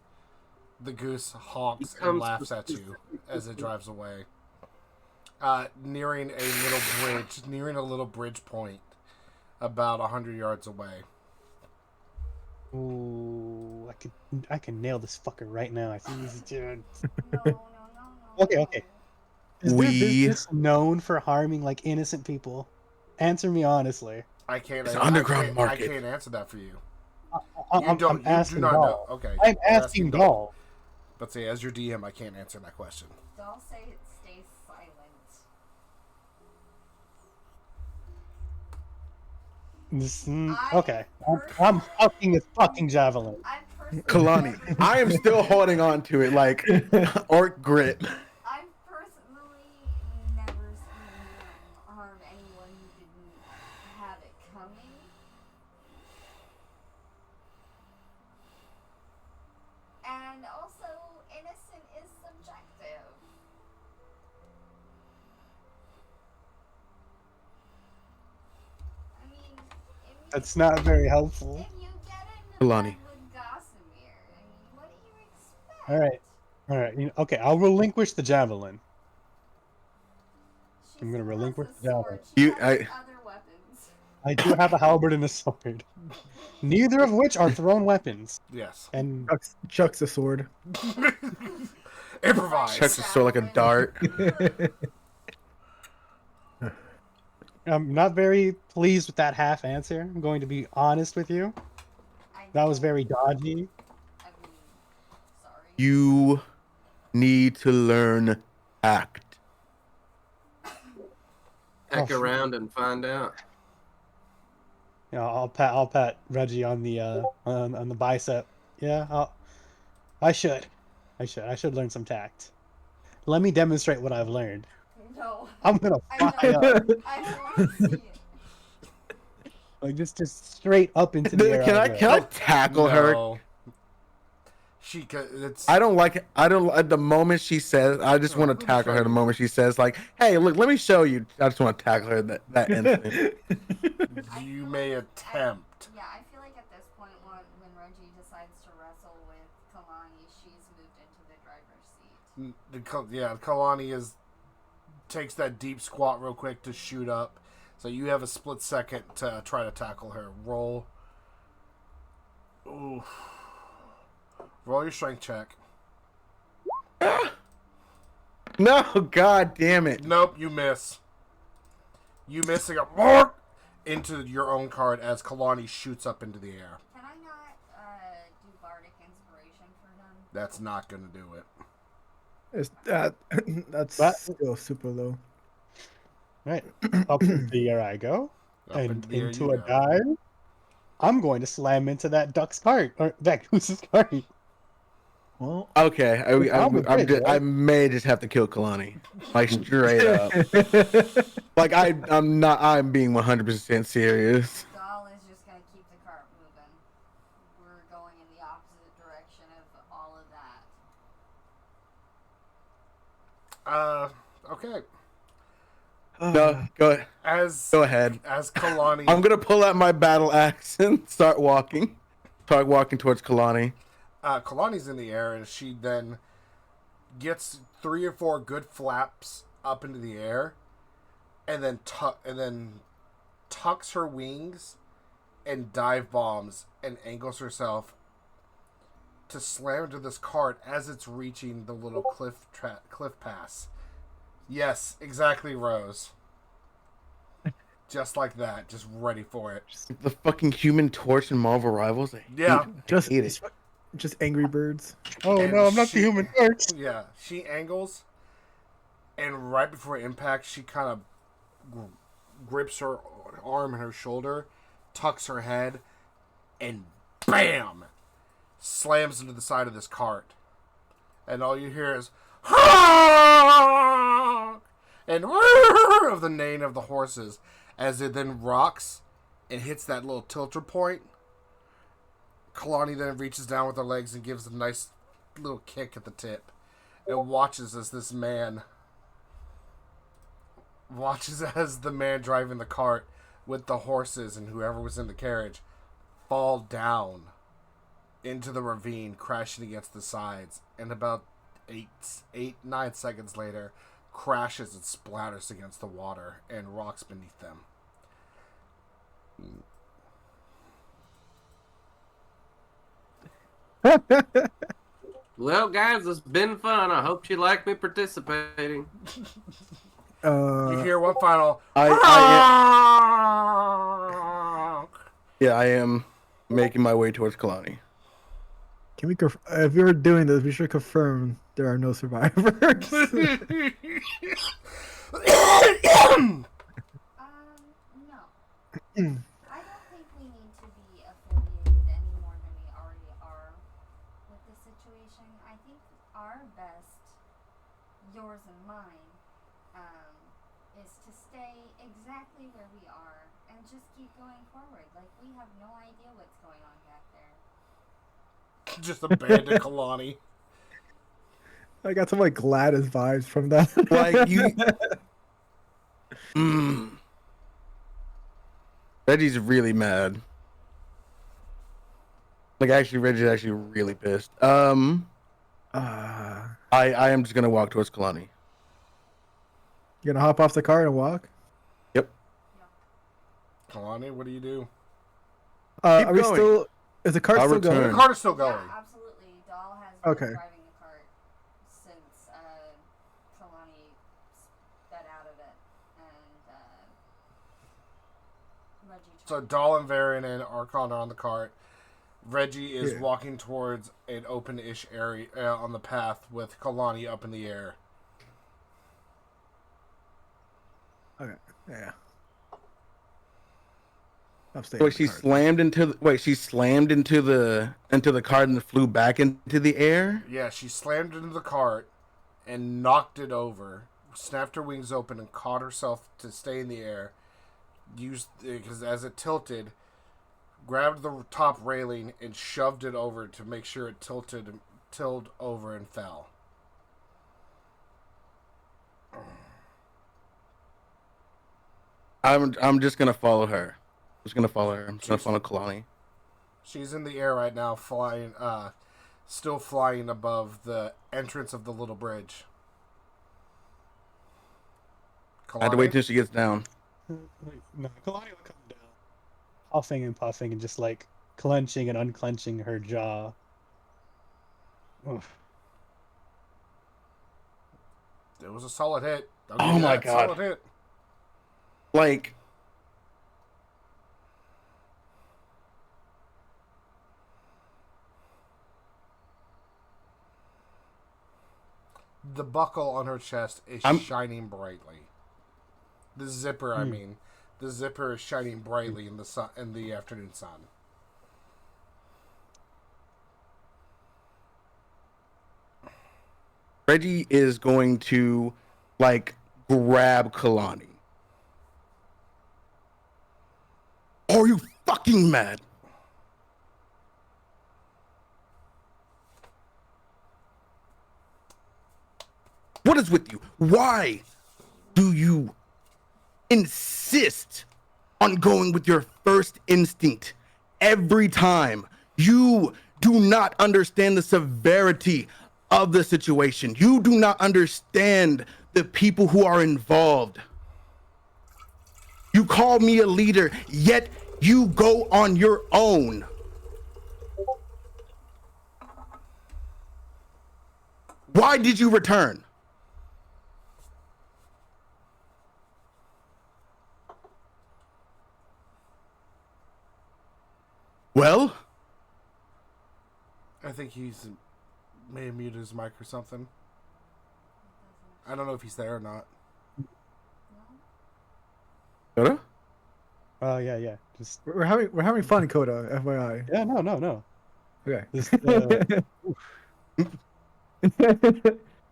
The goose honks and Becomes laughs at you as it drives away. Nearing a little bridge point, about 100 yards away. Ooh, I can nail this fucker right now. I see this dude. No. Okay. Is there We- business known for harming like innocent people? Answer me honestly. I can't. It's I underground can't- market. I can't answer that for you. I'm You asking do not Doll. know. Okay. I'm you're asking Doll. But say, as your DM, I can't answer that question. Don't say it stays silent. Okay. I'm hucking this fucking javelin. I personally Keilani. I am still holding on to it like orc grit. I've personally never seen him harm anyone who didn't have it coming. And also, innocent is subjective. I mean, That's not very helpful. if you get into Keilani. bed with Gossamer, I mean, what do you expect? All right. All right. Okay, I'll relinquish the javelin. She I'm gonna still has relinquish a the javelin. sword. She You- has I- other weapons. I do have a halberd and a sword, neither of which are thrown weapons. Yes. And Chucks a sword. Improvise. Chucks his sword like a dart. I'm not very pleased with that half answer. I'm going to be honest with you. That was very dodgy. I mean, sorry. You need to learn act. Heck Oh, around and find out. You know, I'll pat Reggie on the bicep. Yeah, I should learn some tact. Let me demonstrate what I've learned. No. I'm gonna I fly don't, up, I don't want to see it. like just straight up into the air. Can I tackle her? No. It's. I don't like it. I don't at the moment she says. I just want to tackle her. The moment she says, like, "Hey, look, let me show you." I just want to tackle her that instant. I You feel may like- attempt. Yeah, I feel like at this point, when Reggie decides to wrestle with Keilani, she's moved into the driver's seat. Keilani takes that deep squat real quick to shoot up. So you have a split second to try to tackle her. Roll. Ooh. Roll your strength check. No, god damn it. Nope, you miss. You miss and go into your own card as Keilani shoots up into the air. Can I not do bardic inspiration for him? That's not going to do it. It's that's What? still super low. Right, up into the air I go, Up and into the air into you a go. dive. I'm going to slam into that duck's cart or that goose's cart. Well, Okay, I'm good, I right? may just have to kill Keilani, like straight up. Like I'm being 100% serious. Dahl is just going to keep the cart moving. We're going in the opposite direction of all of that. Okay. No, go ahead. As Keilani. I'm gonna pull out my battle axe and start walking towards Keilani. Keilani's in the air, and she then gets 3 or 4 good flaps up into the air, and then tucks her wings and dive bombs and angles herself to slam into this cart as it's reaching the little cliff pass. Yes, exactly, Rose. Just like that, just ready for it. The fucking Human Torch and Marvel Rivals. I hate it. just Angry Birds. Oh And no, I'm not she- the Human Torch. Yeah, she angles, and right before impact, she kind of grips her arm and her shoulder, tucks her head, and BAM! Slams into the side of this cart. And all you hear is honk! And whirr of the neighing of the horses as it then rocks and hits that little tilter point. Keilani then reaches down with her legs and gives a nice little kick at the tip and watches as the man driving the cart with the horses and whoever was in the carriage fall down into the ravine, crashing against the sides, and about 9 seconds later crashes and splatters against the water and rocks beneath them. Well, guys, it's been fun. I hope you like me participating. You hear one final I am making my way towards Keilani. Can we if you're doing this, we should confirm there are no survivors. No. I don't think we need to be affiliated any more than we already are with this situation. I think our best, yours and mine, is to stay exactly where we are and just keep going forward. Like, we have no idea what's going on back there. Just abandon Keilani. I got some like Gladys vibes from that. Like you. Reggie's really mad. Like actually, Reggie's actually really pissed. I am just gonna walk towards Keilani. You gonna hop off the car and walk? Yep. Keilani, what do you do? Are we going. still? Is the cart I'll still return. going? The cart is still going. Yeah, absolutely. Doll has been Okay. driving the cart since Keilani sped out of it, and Reggie. So Doll and Vaeryn and Arkon are on the cart. Reggie is Yeah. walking towards an open-ish area on the path with Keilani up in the air. Okay. Yeah. I'm staying. Wait, with the she cart. slammed into the cart and flew back into the air. Yeah, she slammed into the cart and knocked it over, snapped her wings open and caught herself to stay in the air. Because as it tilted, grabbed the top railing and shoved it over to make sure it tilted over and fell. I'm just gonna follow her. I'm just gonna follow her. I'm just gonna follow Keilani. She's in the air right now, flying, still flying above the entrance of the little bridge. I have to wait till she gets down. No, Keilani will come down, huffing and puffing and just like clenching and unclenching her jaw. Oof. It was a solid hit. I'll give Oh you my that, God. solid hit. Like, The buckle on her chest is I'm- shining brightly. The zipper, I mean, the zipper is shining brightly in the sun, in the afternoon sun. Reggie is going to like grab Keilani. Are you fucking mad? What is with you? Why do you insist on going with your first instinct every time? You do not understand the severity of the situation. You do not understand the people who are involved. You call me a leader, yet you go on your own. Why did you return? Well, I think he's may have muted his mic or something. I don't know if he's there or not. Koada? Yeah. Just We're having fun, Koada. FYI. yeah, no. Okay. This,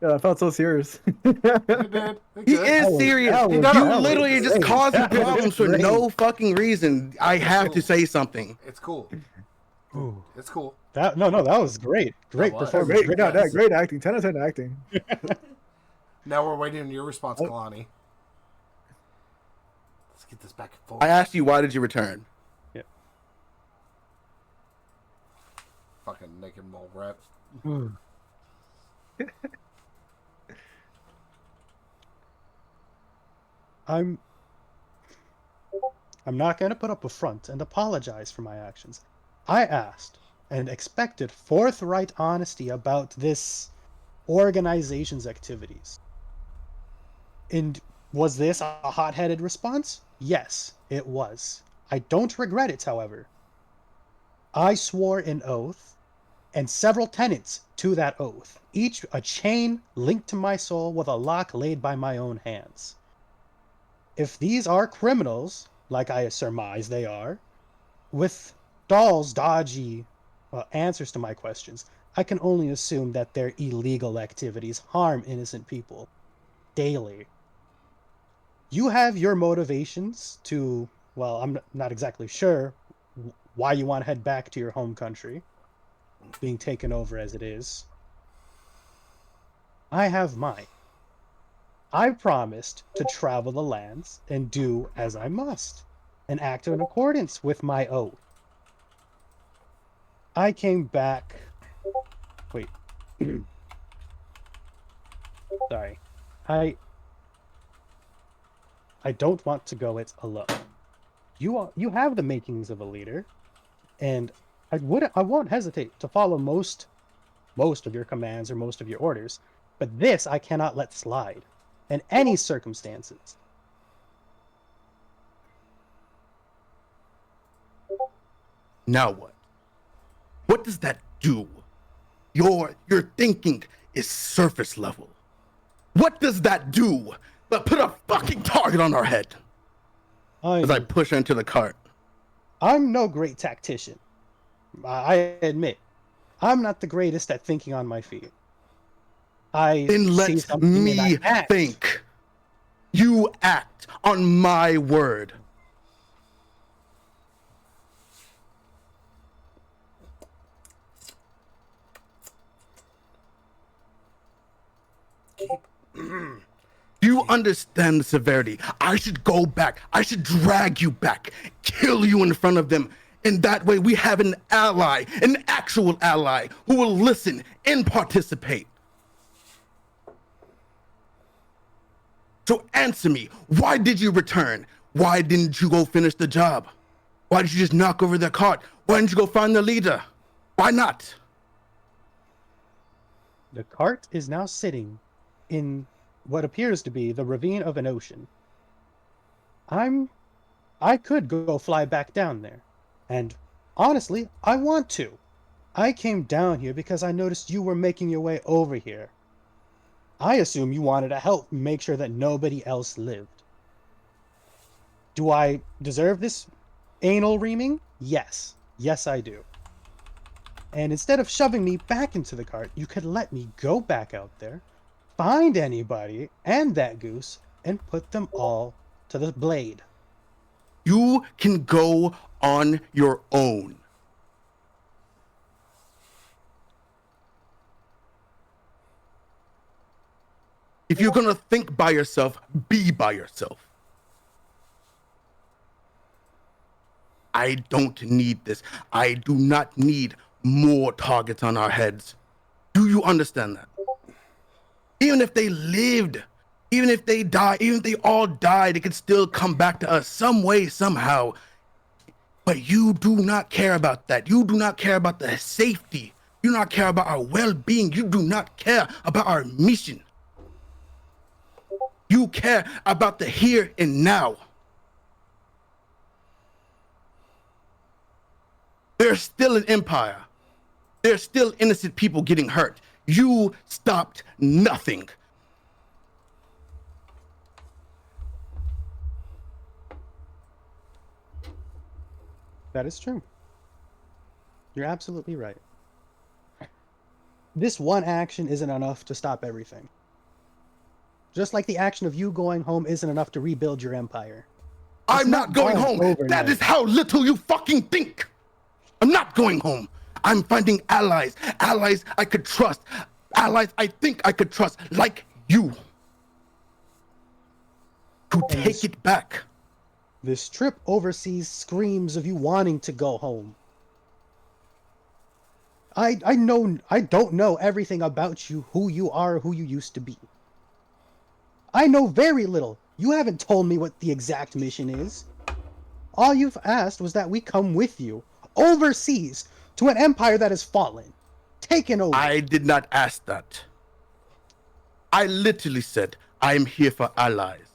Yeah, I felt so serious. He did. He good. is was- serious. that was- You that was literally just great. causing That was problems for great. no fucking reason. I have to say something. It's cool. ooh, It's cool. that that was great. Great That was. performance. Great, no, that, great acting. 10 out of 10 acting. Now we're waiting on your response, Oh. Keilani. Let's get this back and forth. I asked you, why did you return? Fucking naked mole rat. I'm not going to put up a front and apologize for my actions. I asked and expected forthright honesty about this organization's activities. And was this a hot-headed response? Yes, it was. I don't regret it, however. I swore an oath and several tenets to that oath, each a chain linked to my soul with a lock laid by my own hands. If these are criminals, like I surmise they are, with Doll's dodgy answers to my questions, I can only assume that their illegal activities harm innocent people daily. You have your motivations to well, I'm not exactly sure why you want to head back to your home country, being taken over as it is. I have mine. I promised to travel the lands and do as I must, and act in accordance with my oath. I came back. Wait. Sorry. I don't want to go it alone. You have the makings of a leader, and I won't hesitate to follow most of your commands or most of your orders, but this I cannot let slide in any circumstances. Now what? What does that do? Your thinking is surface level. What does that do but put a fucking target on our head? As I push her into the cart. I'm no great tactician. I admit, I'm not the greatest at thinking on my feet. Then let me think. You act on my word. You understand the severity. I should go back. I should drag you back, kill you in front of them. And that way we have an ally, an actual ally, who will listen and participate. So answer me, why did you return? Why didn't you go finish the job? Why did you just knock over their cart? Why didn't you go find the leader? Why not? The cart is now sitting in what appears to be the ravine of an ocean. I could go fly back down there. And honestly, I want to. I came down here because I noticed you were making your way over here. I assume you wanted to help make sure that nobody else lived. Do I deserve this anal reaming? Yes. Yes, I do. And instead of shoving me back into the cart, you could let me go back out there, find anybody and that goose, and put them all to the blade. You can go on your own. If you're gonna think by yourself, be by yourself. I don't need this. I do not need more targets on our heads. Do you understand that? Even if they lived, even if they die, even if they all died, it could still come back to us some way, somehow. But you do not care about that. You do not care about the safety. You do not care about our well-being. You do not care about our mission. You care about the here and now. There's still an empire. There's still innocent people getting hurt. You stopped nothing. That is true. You're absolutely right. This one action isn't enough to stop everything. Just like the action of you going home isn't enough to rebuild your empire. I'm not going home. overnight. That is how little you fucking think. I'm not going home. I'm finding allies. Allies I could trust. Allies I think I could trust, like you. To take it back. This trip overseas screams of you wanting to go home. I don't know everything about you, who you are, who you used to be. I know very little. You haven't told me what the exact mission is. All you've asked was that we come with you, overseas, to an empire that has fallen, taken over. I did not ask that. I literally said, I am here for allies.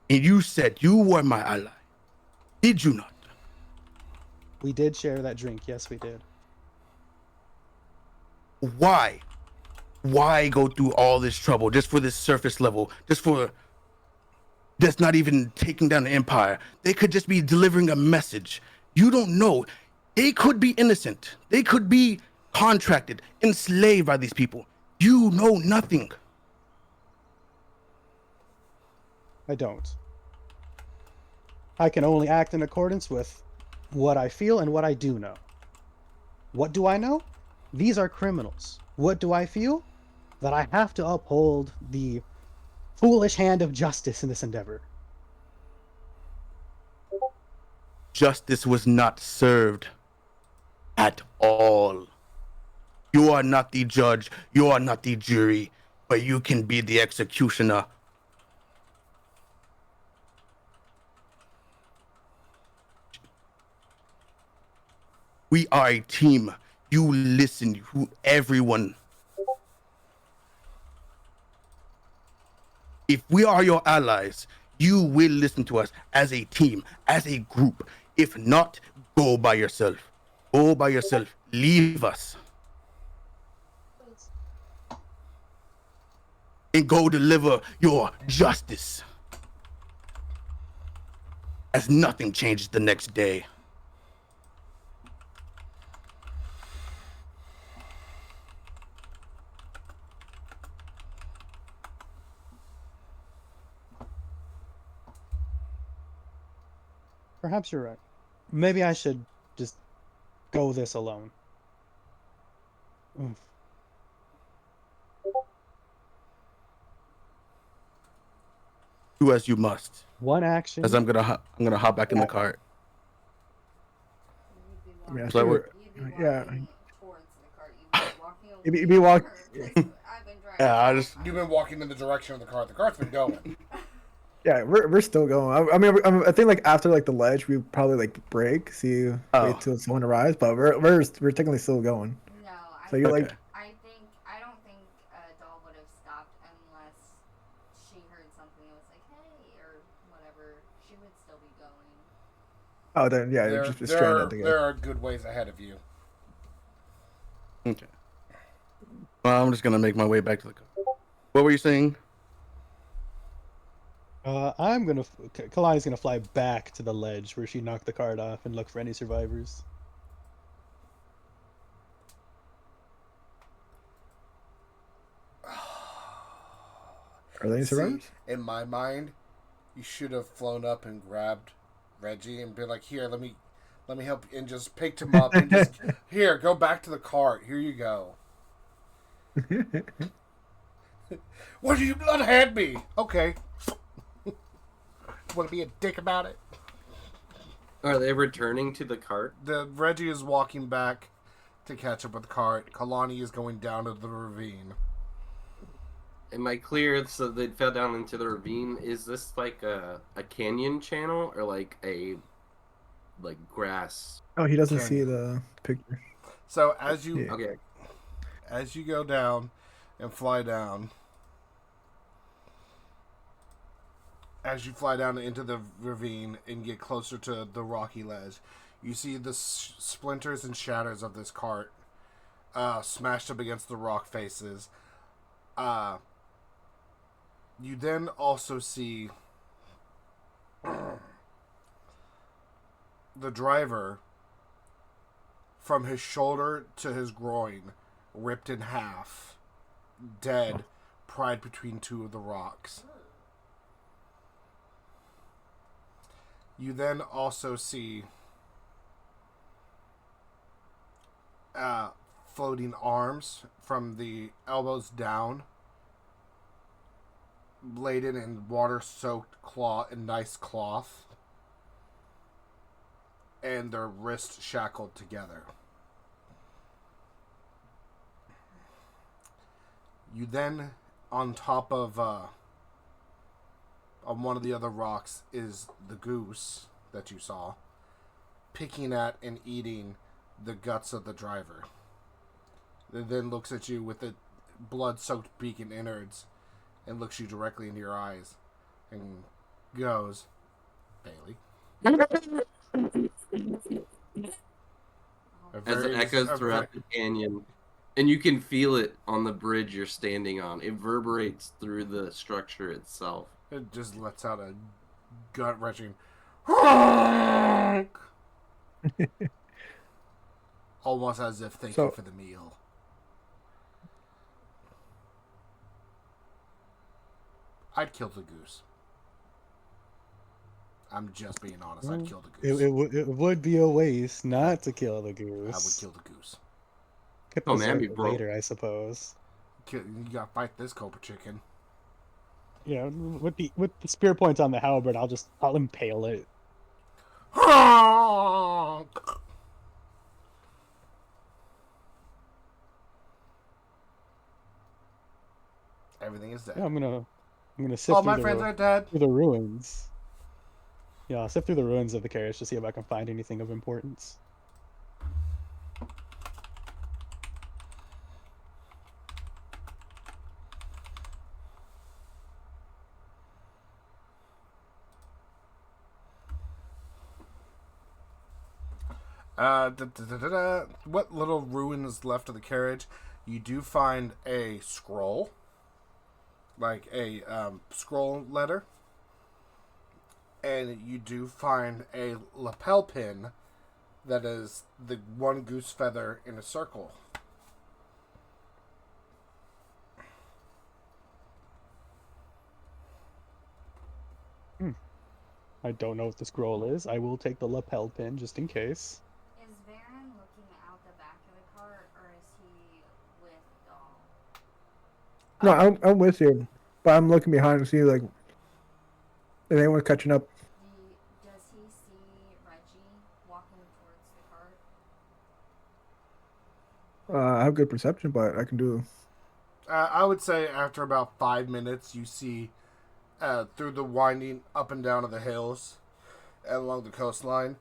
And you said you were my ally. Did you not? We did share that drink. Yes, we did. Why? Why go through all this trouble just for this surface level? Just not even taking down the empire. They could just be delivering a message. You don't know. They could be innocent. They could be contracted, enslaved by these people. You know nothing. I don't. I can only act in accordance with what I feel and what I do know. What do I know? These are criminals. What do I feel? That I have to uphold the foolish hand of justice in this endeavor. Justice was not served at all. You are not the judge, you are not the jury, but you can be the executioner. We are a team. You listen, everyone. If we are your allies, you will listen to us as a team, as a group. If not, go by yourself. Go by yourself. Leave us. And go deliver your justice. As nothing changes the next day. Perhaps you're right. Maybe I should just go this alone. Oof. Do as you must. One action. As I'm gonna hop back in the cart. I mean, I So think we're- yeah. Towards the cart. You'd You'd be walking. I've been driving. Yeah, I just You've been walking in the direction of the cart. The cart's been going. Yeah, we're still going. I mean, I think like after like the ledge, we probably like break, see, Oh. wait till someone arrives, but we're technically still going. No, So you're Okay. like, I don't think Doll would have stopped unless she heard something that was like, hey, or whatever. She would still be going. oh, then yeah, you're just stranded again. There are good ways ahead of you. Okay. Well, I'm just gonna make my way back to the car. What were you saying? Keilani's gonna fly back to the ledge where she knocked the cart off and look for any survivors. Are there any See, survivors? in my mind, you should have flown up and grabbed Reggie and been like, "Here, let me help," and just picked him up and just here, go back to the cart. Here you go. What do you not hand me? Okay. Want to be a dick about it? Are they returning to the cart? The Reggie is walking back to catch up with the cart. Keilani is going down to the ravine. Am I clear? So they fell down into the ravine. Is this like a canyon channel or like a grass? Oh, he doesn't Canyon. see the picture. So as you Yeah. Okay. as you go down and fly down, as you fly down into the ravine and get closer to the rocky ledge, you see the splinters and shatters of this cart smashed up against the rock faces. You then also see the driver from his shoulder to his groin ripped in half, dead, pried between two of the rocks. You then also see floating arms from the elbows down, bladed in water-soaked cloth and nice cloth, and their wrists shackled together. You then, on top of on one of the other rocks, is the goose that you saw, picking at and eating the guts of the driver. It then looks at you with the blood-soaked beak and innards, and looks you directly into your eyes, and goes, "Bailey." As it echoes throughout the canyon, and you can feel it on the bridge you're standing on. It reverberates through the structure itself. It just lets out a gut-wrenching honk. Almost as if thank you for the meal. I'd kill the goose. I'm just being honest. I'd kill the It, goose. it would be a waste not to kill the I would goose. kill the goose. Could Oh, man, preserve be it broke. later, I suppose. You gotta fight this cobra chicken. Yeah, with the spear points on the halberd, I'll impale it. Everything is dead. Yeah, I'm gonna sift All through my friends are dead. through the ruins. Yeah, I'll sift through the ruins of the carriage to see if I can find anything of importance. What little ruin is left of the carriage? You do find a scroll, like a scroll letter, and you do find a lapel pin that is the one goose feather in a circle. I don't know what the scroll is. I will take the lapel pin just in case. Is Vaeryn looking out the back of the cart, or is he with Doll? No, I'm with you, but I'm looking behind to see like if anyone's catching up. Does he see Reggie walking towards the cart? I have good perception, but I can do. I would say after about 5 minutes, you see through the winding up and down of the hills and along the coastline,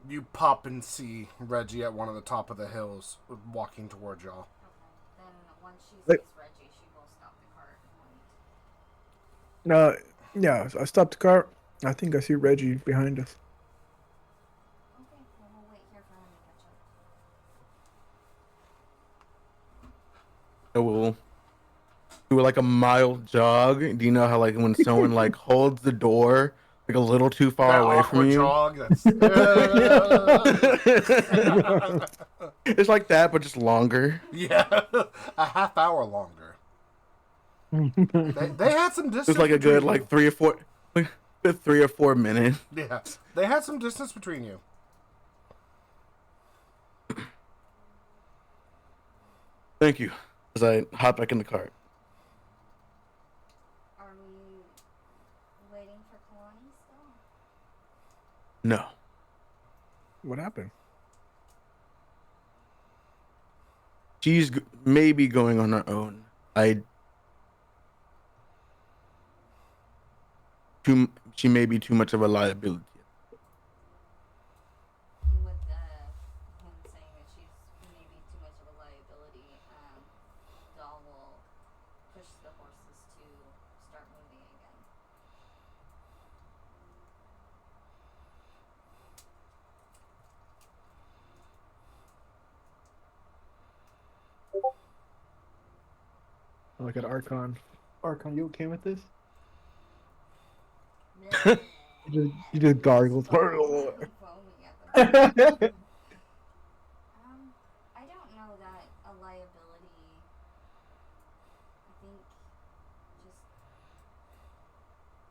you pop and see Reggie at one of the top of the hills walking towards y'all. Okay. Then once she Wait. sees Reggie, she will stop the cart. No, yeah, so I stopped the car. I think I see Reggie behind us. Okay, well, we'll wait here for him to catch up. I will do like a mild jog. Do you know how like when someone like holds the door like a little too far That away from awkward you? jog. That's It's like that, but just longer. yeah, a half hour longer. They had some distance. It's like a good between like 3 or 4 minutes. you. Yeah, they had some distance between you. Thank you. As I hop back in the cart. Are we waiting for Keilani still? No. What happened? She's maybe going on her own. She may be too much of a liability. And with him saying that she's maybe too much of a liability, Doll will push the horses to start moving again. I look at Arkon. Arkon, you okay with this? You just gargled. Foaming at the mouth. I don't know that a liability. I think just.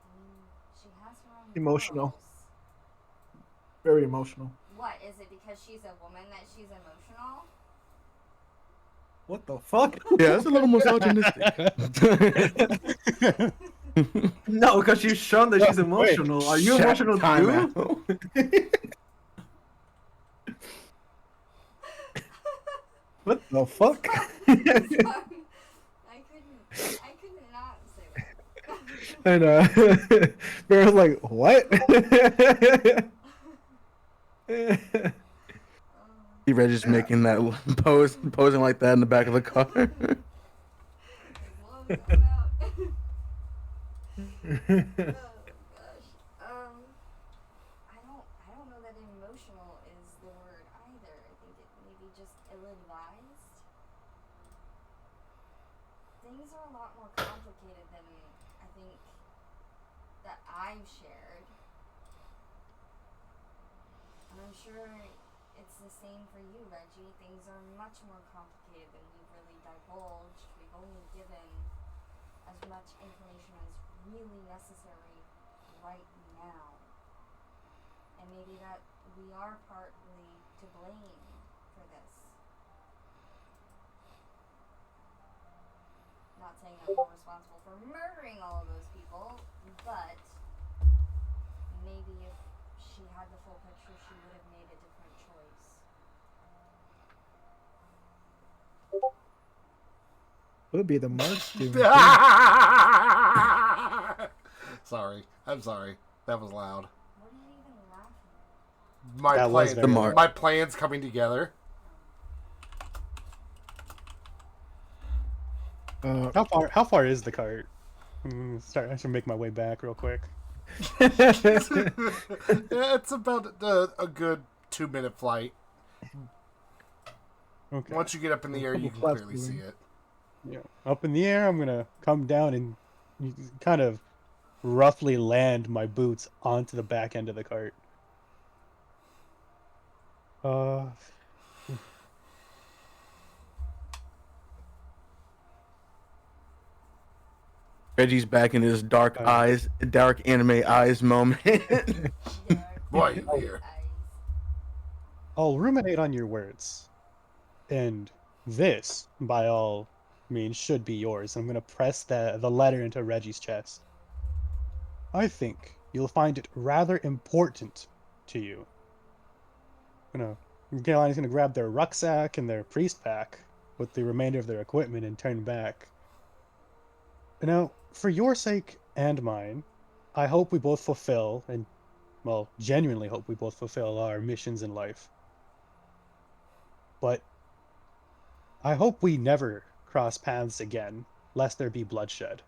I mean, she has her own. Emotional. morals. Very emotional. What is it because she's a woman that she's emotional? What the fuck? Yeah, it's a little misogynistic. No, because she's shown that she's emotional. Are you emotional too? What the fuck? I couldn't not say that. And Bear's like, what? See Reggie's making that posing like that in the back of the car. Blows them out. Oh gosh. I don't know that emotional is the word either. I think it may be just ill-advised. Things are a lot more complicated than I think that I've shared. And I'm sure it's the same for you, Reggie. Things are much more complicated than we've really divulged. We've only given as much information as really necessary right now. And maybe that we are partly to blame for this. Not saying that we're responsible for murdering all of those people, but maybe if she had the full picture, she would have made a different choice. What would be the marks doing? Sorry. I'm sorry. That was loud. What are you even laughing at? That was very mark. My plans coming together. How far is the cart? I should make my way back real quick. It's about a good 2-minute flight. Okay. Once you get up in the air, you can clearly see it. Yeah. Up in the air, I'm gonna come down and kind of roughly land my boots onto the back end of the cart. Reggie's back in his dark anime eyes moment. Why are you here? I'll ruminate on your words. And this, by all means, should be yours. I'm gonna press the letter into Reggie's chest. I think you'll find it rather important to you. Keilani's gonna grab their rucksack and their priest pack with the remainder of their equipment and turn back. Now, for your sake and mine, I hope we both fulfill, and, well, genuinely hope we both fulfill our missions in life. But I hope we never cross paths again, lest there be bloodshed.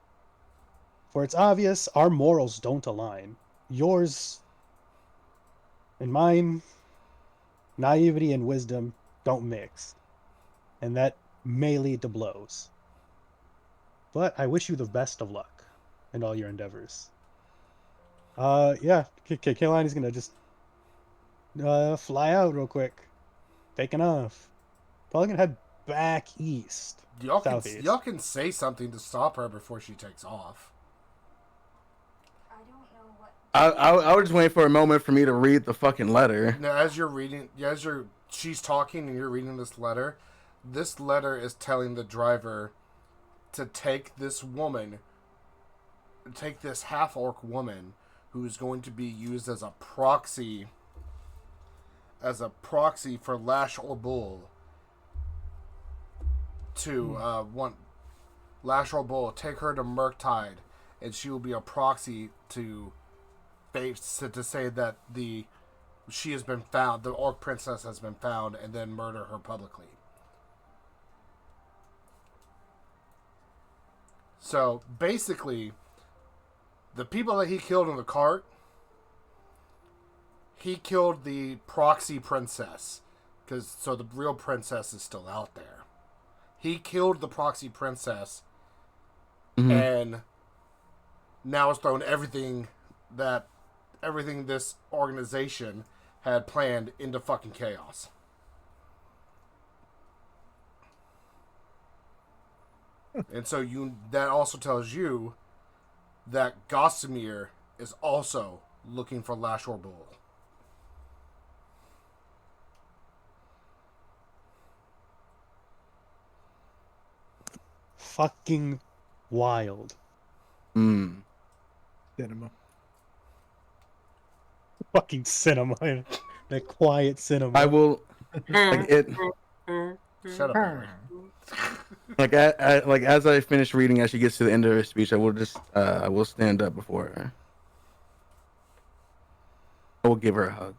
For it's obvious our morals don't align. Yours and mine, naivety and wisdom don't mix. And that may lead to blows. But I wish you the best of luck in all your endeavors. Yeah, Keilani's gonna just fly out real quick. Taking off. Probably gonna head back east. Southeast. Y'all can say something to stop her before she takes off. I don't know what. I was just waiting for a moment for me to read the fucking letter. Now, as you're reading, she's talking and you're reading this letter is telling the driver to take this half-orc woman who's going to be used as a proxy for Lash or Bull to Lash or Bull, take her to Murktide, and she will be a proxy to say that she has been found, the orc princess has been found, and then murder her publicly. So basically, the people that he killed in the cart, he killed the proxy princess, so the real princess is still out there. He killed the proxy princess, and now has thrown everything this organization had planned into fucking chaos. And so that also tells you that Gossamer is also looking for Lashor Bull. Fucking wild. Cinema. Fucking cinema. That quiet cinema. I will like it. Shut up, Barry. As I finish reading, as she gets to the end of her speech, I will stand up before her. I will give her a hug.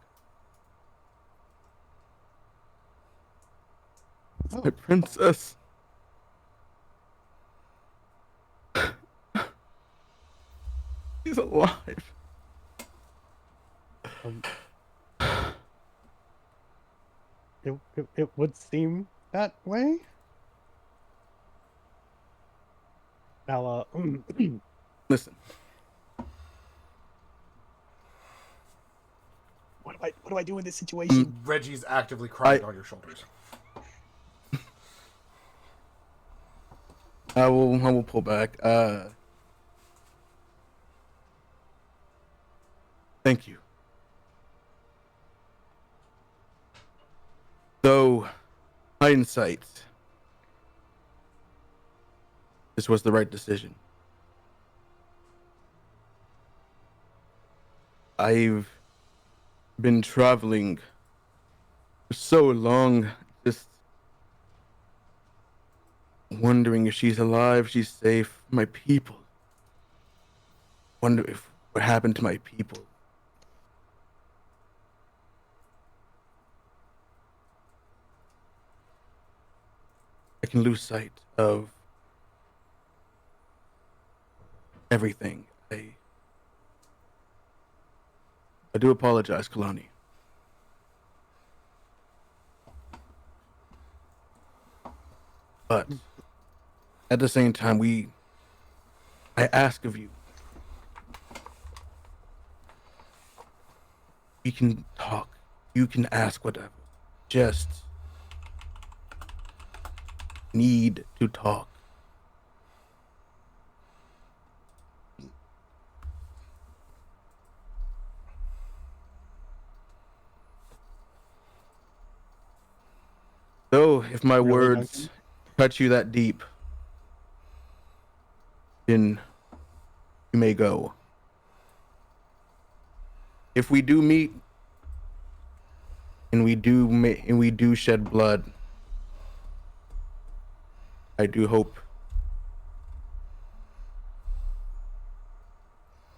My princess. She's alive. It would seem that way. Now, Listen. what do I do in this situation? Reggie's actively crying on your shoulders. I will pull back. Thank you. Though, hindsight, this was the right decision. I've been traveling for so long, just wondering if she's alive, she's safe. My people. Wonder if what happened to my people. I can lose sight of everything. I do apologize, Keilani. But at the same time, I ask of you, we can talk. You can ask whatever. Just need to talk. So, if my Really, words Duncan? touch you that deep, then you may go. If we do meet and we do shed blood, I do hope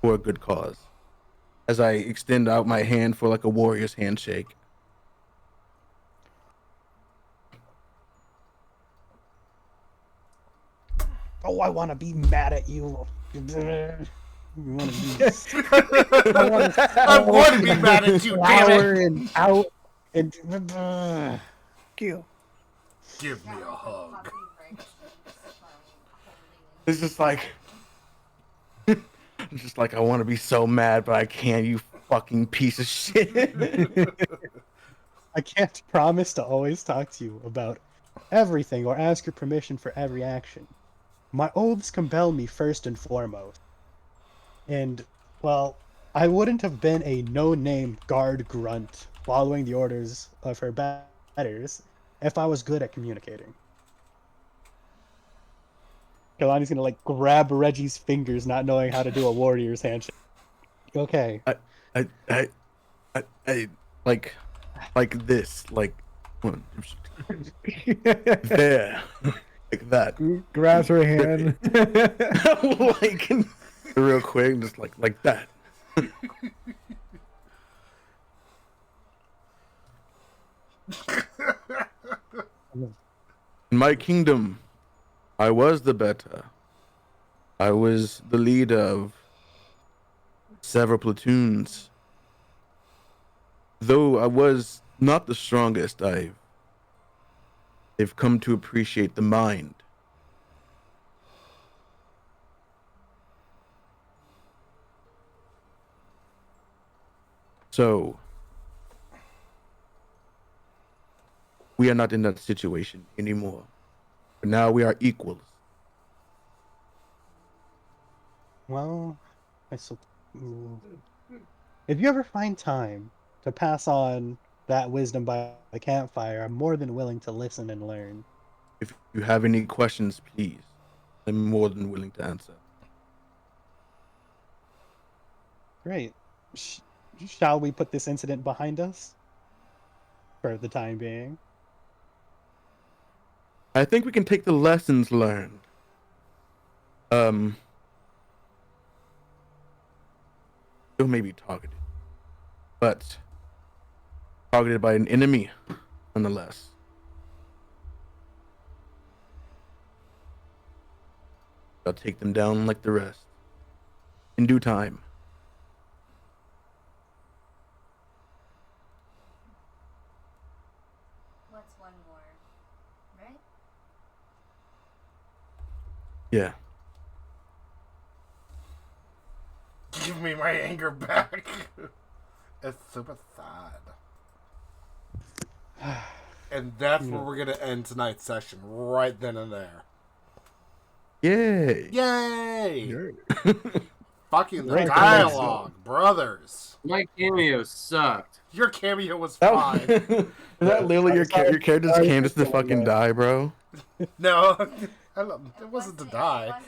for a good cause. As I extend out my hand for like a warrior's handshake. Oh, I want to be mad at you. You want to be I'm going to be mad at you, damn flower it! and out and Kill. Give me a hug. Puppy Reggie from It's just like, it's just like I want to be so mad, but I can't. You fucking piece of shit. I can't promise to always talk to you about everything or ask your permission for every action. My oaths compel me first and foremost. And, well, I wouldn't have been a no-name guard grunt following the orders of her betters if I was good at communicating. Keilani's gonna, like, grab Reggie's fingers, not knowing how to do a warrior's handshake. Okay. I like this, like there, like that. Grabs her hand. Like real quick, just like that. In my kingdom, I was the better. I was the leader of several platoons. Though I was not the strongest, I've come to appreciate the mind. So, we are not in that situation anymore. But now we are equals. Well, if you ever find time to pass on that wisdom by the campfire, I'm more than willing to listen and learn. If you have any questions, please. I'm more than willing to answer. Great. Shall we put this incident behind us? For the time being. I think we can take the lessons learned. Still may be targeted. But targeted by an enemy, nonetheless. I'll take them down like the rest. In due time. What's one more? Right? Yeah. Give me my anger back. It's super sad. And that's where we're gonna end tonight's session, right then and there. Yay! Yay! Fucking the Right, dialogue, brothers. My cameo sucked. Your cameo was That, fine. is that literally your character just came just to fucking die, bro? No, it wasn't to die.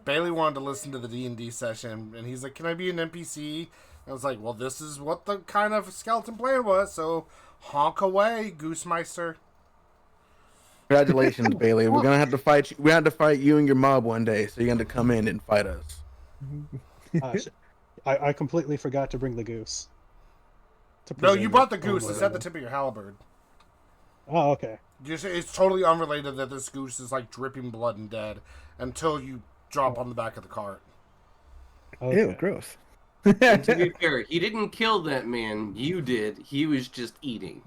Bailey wanted to listen to the D&D session, and he's like, "Can I be an NPC?" I was like, "Well, this is what the kind of skeleton plan was, so honk away, Goosemeister." Congratulations, Bailey. We're gonna have to fight you. We have to fight you and your mob one day, so you're gonna come in and fight us. Shit. I completely forgot to bring the goose. To No, you preserve brought the it. goose. Oh, It's at the tip of your halberd. Oh, okay. It's totally unrelated that this goose is like dripping blood and dead until you drop on the back of the cart. Okay. Ew, gross. And to be fair, he didn't kill that man. You did. He was just eating.